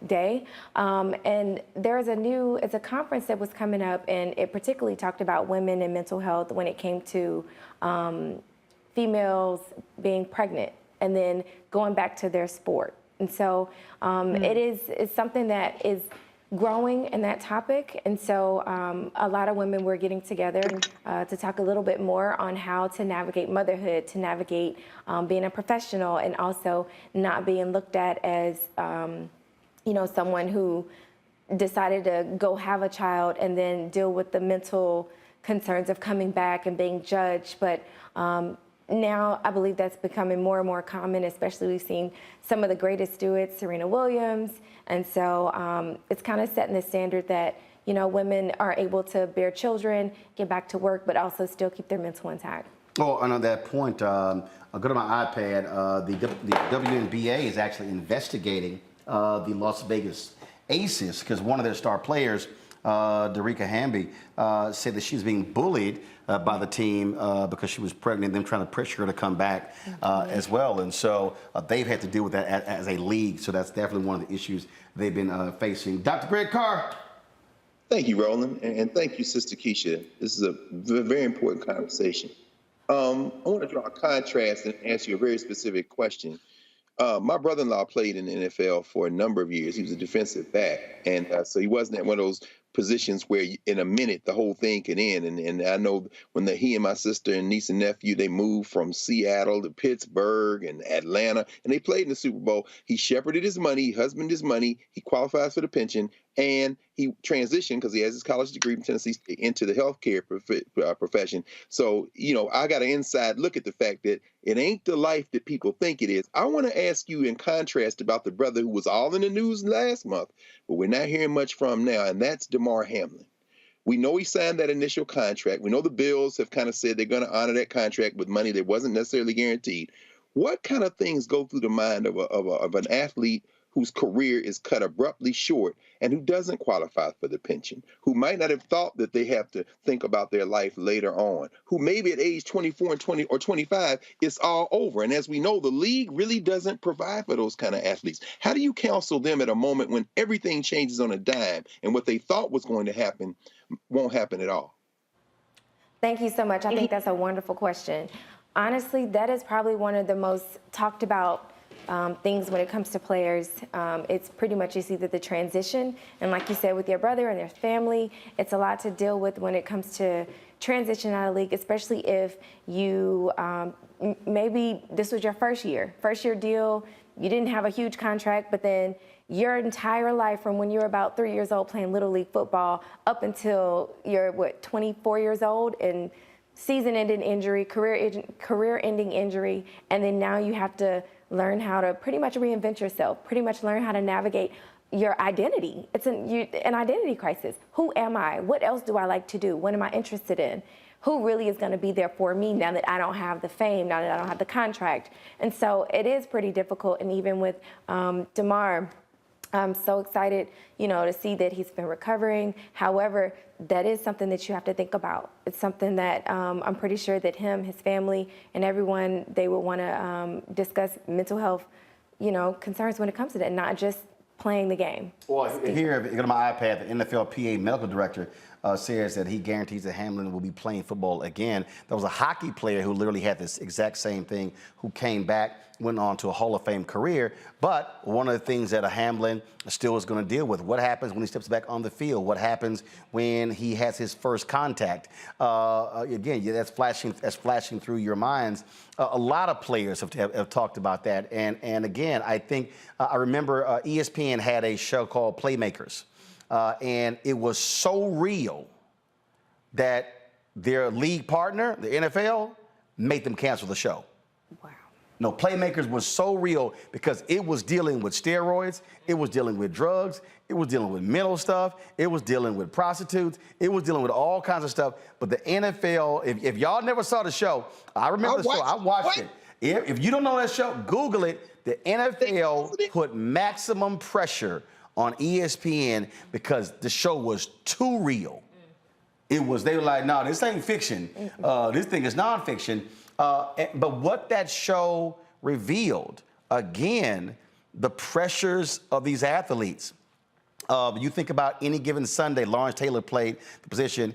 day. And there's it's a conference that was coming up, and it particularly talked about women and mental health when it came to females being pregnant and then going back to their sport. And so it's something that is growing in that topic. And so a lot of women were getting together to talk a little bit more on how to navigate motherhood, to navigate being a professional, and also not being looked at as, you know, someone who decided to go have a child and then deal with the mental concerns of coming back and being judged. But now I believe that's becoming more and more common, especially we've seen some of the greatest do it, Serena Williams. And so it's kind of setting the standard that, you know, women are able to bear children, get back to work, but also still keep their mental intact. Oh, and on that point, I'll go to my iPad. The WNBA is actually investigating the Las Vegas Aces because one of their star players, Darica Hamby, said that she's being bullied by the team because she was pregnant and them trying to pressure her to come back as well. And so they've had to deal with that as a league. So that's definitely one of the issues they've been facing. Dr. Greg Carr. Thank you, Roland, and thank you, Sister Keisha. This is a very important conversation. I want to draw a contrast and answer you a very specific question. My brother-in-law played in the NFL for a number of years. He was a defensive back, and so he wasn't at one of those positions where in a minute the whole thing can end. And I know when he and my sister and niece and nephew, they moved from Seattle to Pittsburgh and Atlanta, and they played in the Super Bowl. He shepherded his money, he husbanded his money, he qualifies for the pension, and he transitioned because he has his college degree from Tennessee into the healthcare profession. So, you know, I got an inside look at the fact that it ain't the life that people think it is. I want to ask you in contrast about the brother who was all in the news last month, but we're not hearing much from now, and that's DeMar Hamlin. We know he signed that initial contract. We know the Bills have kind of said they're going to honor that contract with money that wasn't necessarily guaranteed. What kind of things go through the mind of an athlete whose career is cut abruptly short and who doesn't qualify for the pension, who might not have thought that they have to think about their life later on, who maybe at age 24 and 20 or 25, it's all over. And as we know, the league really doesn't provide for those kind of athletes. How do you counsel them at a moment when everything changes on a dime and what they thought was going to happen won't happen at all? Thank you so much. I think that's a wonderful question. Honestly, that is probably one of the most talked about things when it comes to players. It's pretty much it's either the transition, and like you said, with your brother and their family, it's a lot to deal with when it comes to transition out of league, especially if you maybe this was your first year deal, you didn't have a huge contract, but then your entire life from when you're about 3 years old playing Little League football up until you're, 24 years old, and season-ending injury, career-ending injury, and then now you have to learn how to pretty much reinvent yourself, pretty much learn how to navigate your identity. It's an identity crisis. Who am I? What else do I like to do? What am I interested in? Who really is going to be there for me now that I don't have the fame, now that I don't have the contract? And so it is pretty difficult. And even with DeMar, I'm so excited, you know, to see that he's been recovering. However, that is something that you have to think about. It's something that I'm pretty sure that him, his family, and everyone, they will want to discuss mental health, you know, concerns when it comes to that, not just playing the game. Well, here, if you go to my iPad, the NFLPA medical director says that he guarantees that Hamlin will be playing football again. There was a hockey player who literally had this exact same thing, who came back, went on to a Hall of Fame career. But one of the things that a Hamlin still is going to deal with, what happens when he steps back on the field? What happens when he has his first contact? Again, that's flashing through your minds. A lot of players have talked about that. And again, I think, I remember ESPN had a show called Playmakers. And it was so real that their league partner, the NFL, made them cancel the show. Wow. No, Playmakers was so real because it was dealing with steroids, it was dealing with drugs, it was dealing with mental stuff, it was dealing with prostitutes, it was dealing with all kinds of stuff. But the NFL, if y'all never saw the show, I remember the show, I watched it. If you don't know that show, Google it. The NFL put maximum pressure on ESPN because the show was too real. They were like, no, this ain't fiction. This thing is nonfiction. But what that show revealed, again, the pressures of these athletes. You think about any given Sunday, Lawrence Taylor played the position.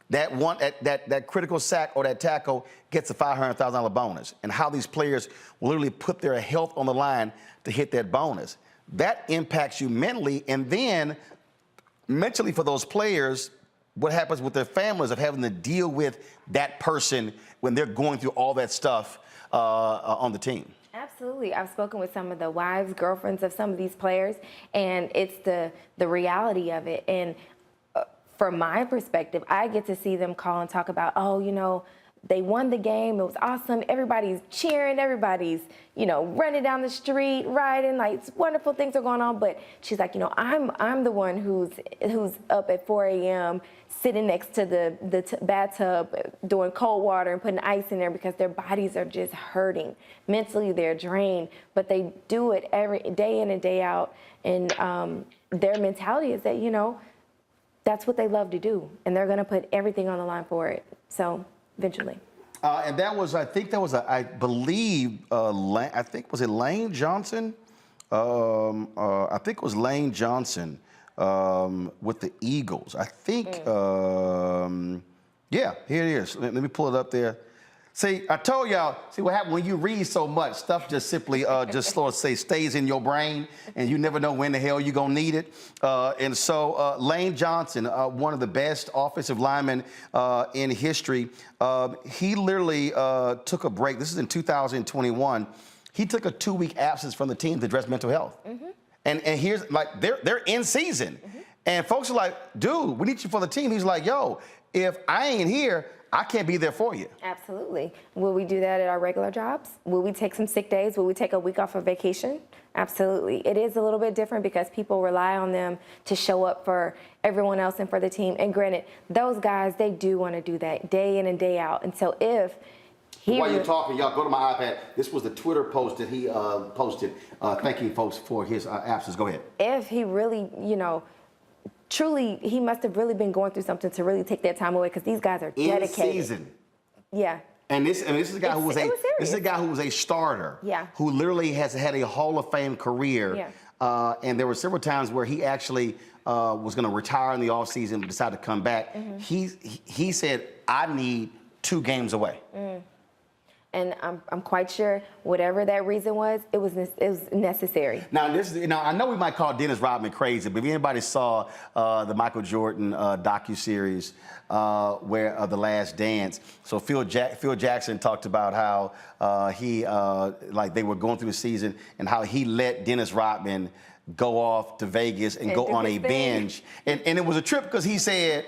That critical sack or that tackle gets a $500,000 bonus, and how these players will literally put their health on the line to hit that bonus. that impacts you mentally. And then mentally for those players, what happens with their families of having to deal with that person when they're going through all that stuff on the team. Absolutely. I've spoken with some of the wives, girlfriends of some of these players, and it's the reality of it. And from my perspective, I get to see them call and talk about, oh, you know, they won the game. It was awesome. Everybody's cheering. Everybody's, you know, running down the street, riding. Like, wonderful things are going on. But she's like, you know, I'm the one who's up at 4 a.m. sitting next to the bathtub, doing cold water and putting ice in there because their bodies are just hurting. Mentally, they're drained. But they do it every day in and day out. And their mentality is that, you know, that's what they love to do. And they're going to put everything on the line for it. So eventually. And that was, I think that was, I believe, I think, was it Lane Johnson? I think it was Lane Johnson with the Eagles. I think, yeah, here it is. Let me pull it up there. See, I told y'all, see what happens when you read so much, stuff just simply just sort of stays in your brain, and you never know when the hell you're gonna need it. And so Lane Johnson, one of the best offensive linemen in history, he literally took a break. This is in 2021. He took a 2-week absence from the team to address mental health. And here's, like, they're in season. And folks are like, dude, we need you for the team. He's like, yo, if I ain't here, I can't be there for you. Absolutely. Will we do that at our regular jobs? Will we take some sick days? Will we take a week off of vacation? Absolutely. It is a little bit different because people rely on them to show up for everyone else and for the team. And granted, those guys, they do want to do that day in and day out. And so if while you're talking, y'all go to my iPad. This was the Twitter post that he posted, thanking folks for his absence. Go ahead. If he really, you know, truly, he must have really been going through something to really take that time away because these guys are dedicated. In season. Yeah. And this is a guy who was a starter. Yeah. Who literally has had a Hall of Fame career. Yeah. And there were several times where he actually was going to retire in the offseason and decided to come back. He said, I need 2 games away. And I'm quite sure whatever that reason was, it was necessary. Now I know we might call Dennis Rodman crazy, but if anybody saw the Michael Jordan docuseries where The Last Dance, so Phil Jackson talked about how he like they were going through the season and how he let Dennis Rodman go off to Vegas and go on a binge, and it was a trip because he said,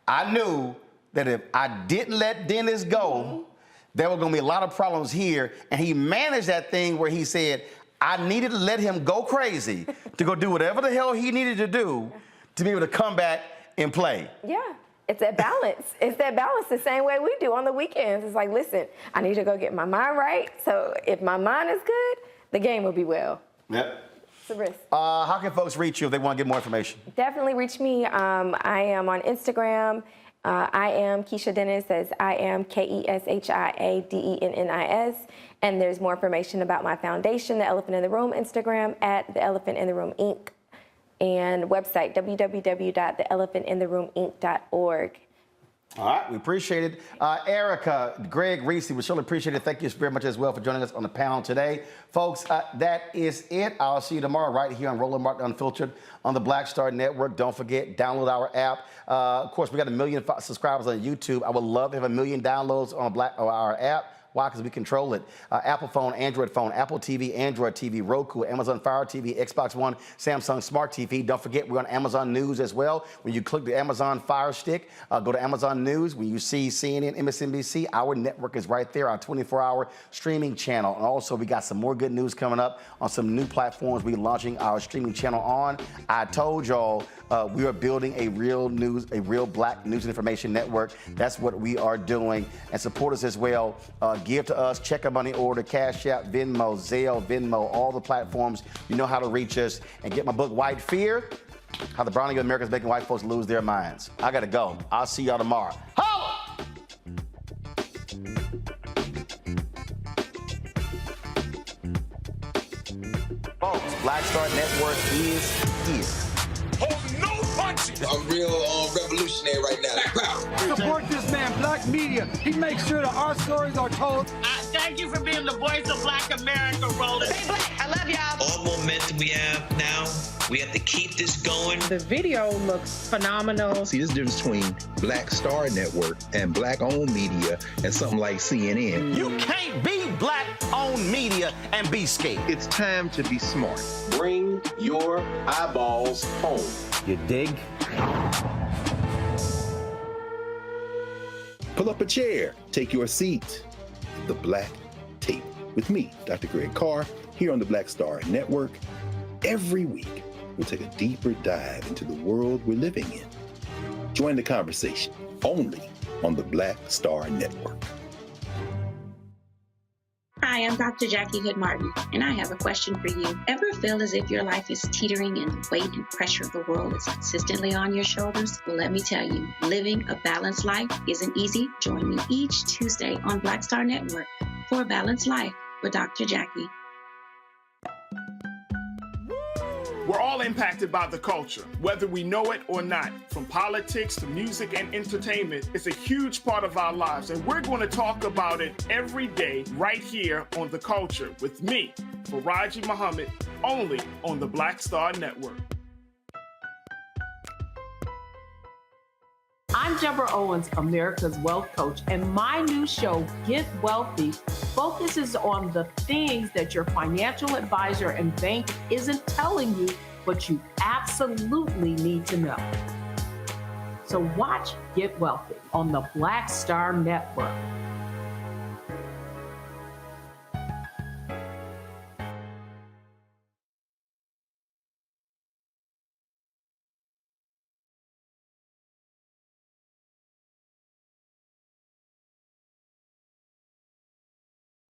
I knew that if I didn't let Dennis go, there were going to be a lot of problems here. And he managed that thing where he said, I needed to let him go crazy to go do whatever the hell he needed to do to be able to come back and play. Yeah, it's that balance. It's that balance the same way we do on the weekends. It's like, listen, I need to go get my mind right. So if my mind is good, the game will be well. Yep. It's a risk. How can folks reach you if they want to get more information? Definitely reach me. I am on Instagram. I am Keisha Dennis, as I am KESHIADENNIS. And there's more information about my foundation, The Elephant in the Room, Instagram at The Elephant in the Room Inc. and website www.theelephantintheRoomInc.org. All right, we appreciate it. Erica, Greg, Reese, we surely appreciate it. Thank you very much as well for joining us on the panel today. Folks, that is it. I'll see you tomorrow right here on Roland Martin Unfiltered on the Black Star Network. Don't forget, download our app. Of course, we got 1 million subscribers on YouTube. I would love to have 1 million downloads on our app. Why? Because we control it. Apple phone, Android phone, Apple TV, Android TV, Roku, Amazon Fire TV, Xbox One, Samsung Smart TV. Don't forget, we're on Amazon News as well. When you click the Amazon Fire Stick, go to Amazon News. When you see CNN, MSNBC, our network is right there, our 24-hour streaming channel. And also, we got some more good news coming up on some new platforms we're launching our streaming channel on. I told y'all we are building a real black news and information network. That's what we are doing. And support us as well. Give to us, check our money order, Cash App, Venmo, Zelle, Venmo, all the platforms. You know how to reach us. And get my book, White Fear, How the Browning of America is Making White Folks Lose Their Minds. I got to go. I'll see y'all tomorrow. Holla! Folks, Black Star Network is here. Hold no punches. I'm real revolutionary right now. Black power. Support this man, Black media. He makes sure that our stories are told. Thank you for being the voice of Black America, Roland. Stay black. I love y'all. All momentum we have now, we have to keep this going. The video looks phenomenal. See, this difference between Black Star Network and Black-owned media and something like CNN. You can't be Black-owned media and be scared. It's time to be smart. Bring your eyeballs home. You dig? Pull up a chair, take your seat at the Black Table with me, Dr. Greg Carr, here on the Black Star Network. Every week, we'll take a deeper dive into the world we're living in. Join the conversation only on the Black Star Network. Hi, I'm Dr. Jackie Hood Martin, and I have a question for you. Ever feel as if your life is teetering and the weight and pressure of the world is consistently on your shoulders? Well, let me tell you, living a balanced life isn't easy. Join me each Tuesday on Black Star Network for A Balanced Life with Dr. Jackie. We're all impacted by the culture, whether we know it or not. From politics to music and entertainment, it's a huge part of our lives, and we're going to talk about it every day right here on The Culture with me, Faraji Muhammad, only on the Black Star Network. I'm Deborah Owens, America's Wealth Coach, and my new show, Get Wealthy, focuses on the things that your financial advisor and bank isn't telling you, but you absolutely need to know. So watch Get Wealthy on the Black Star Network.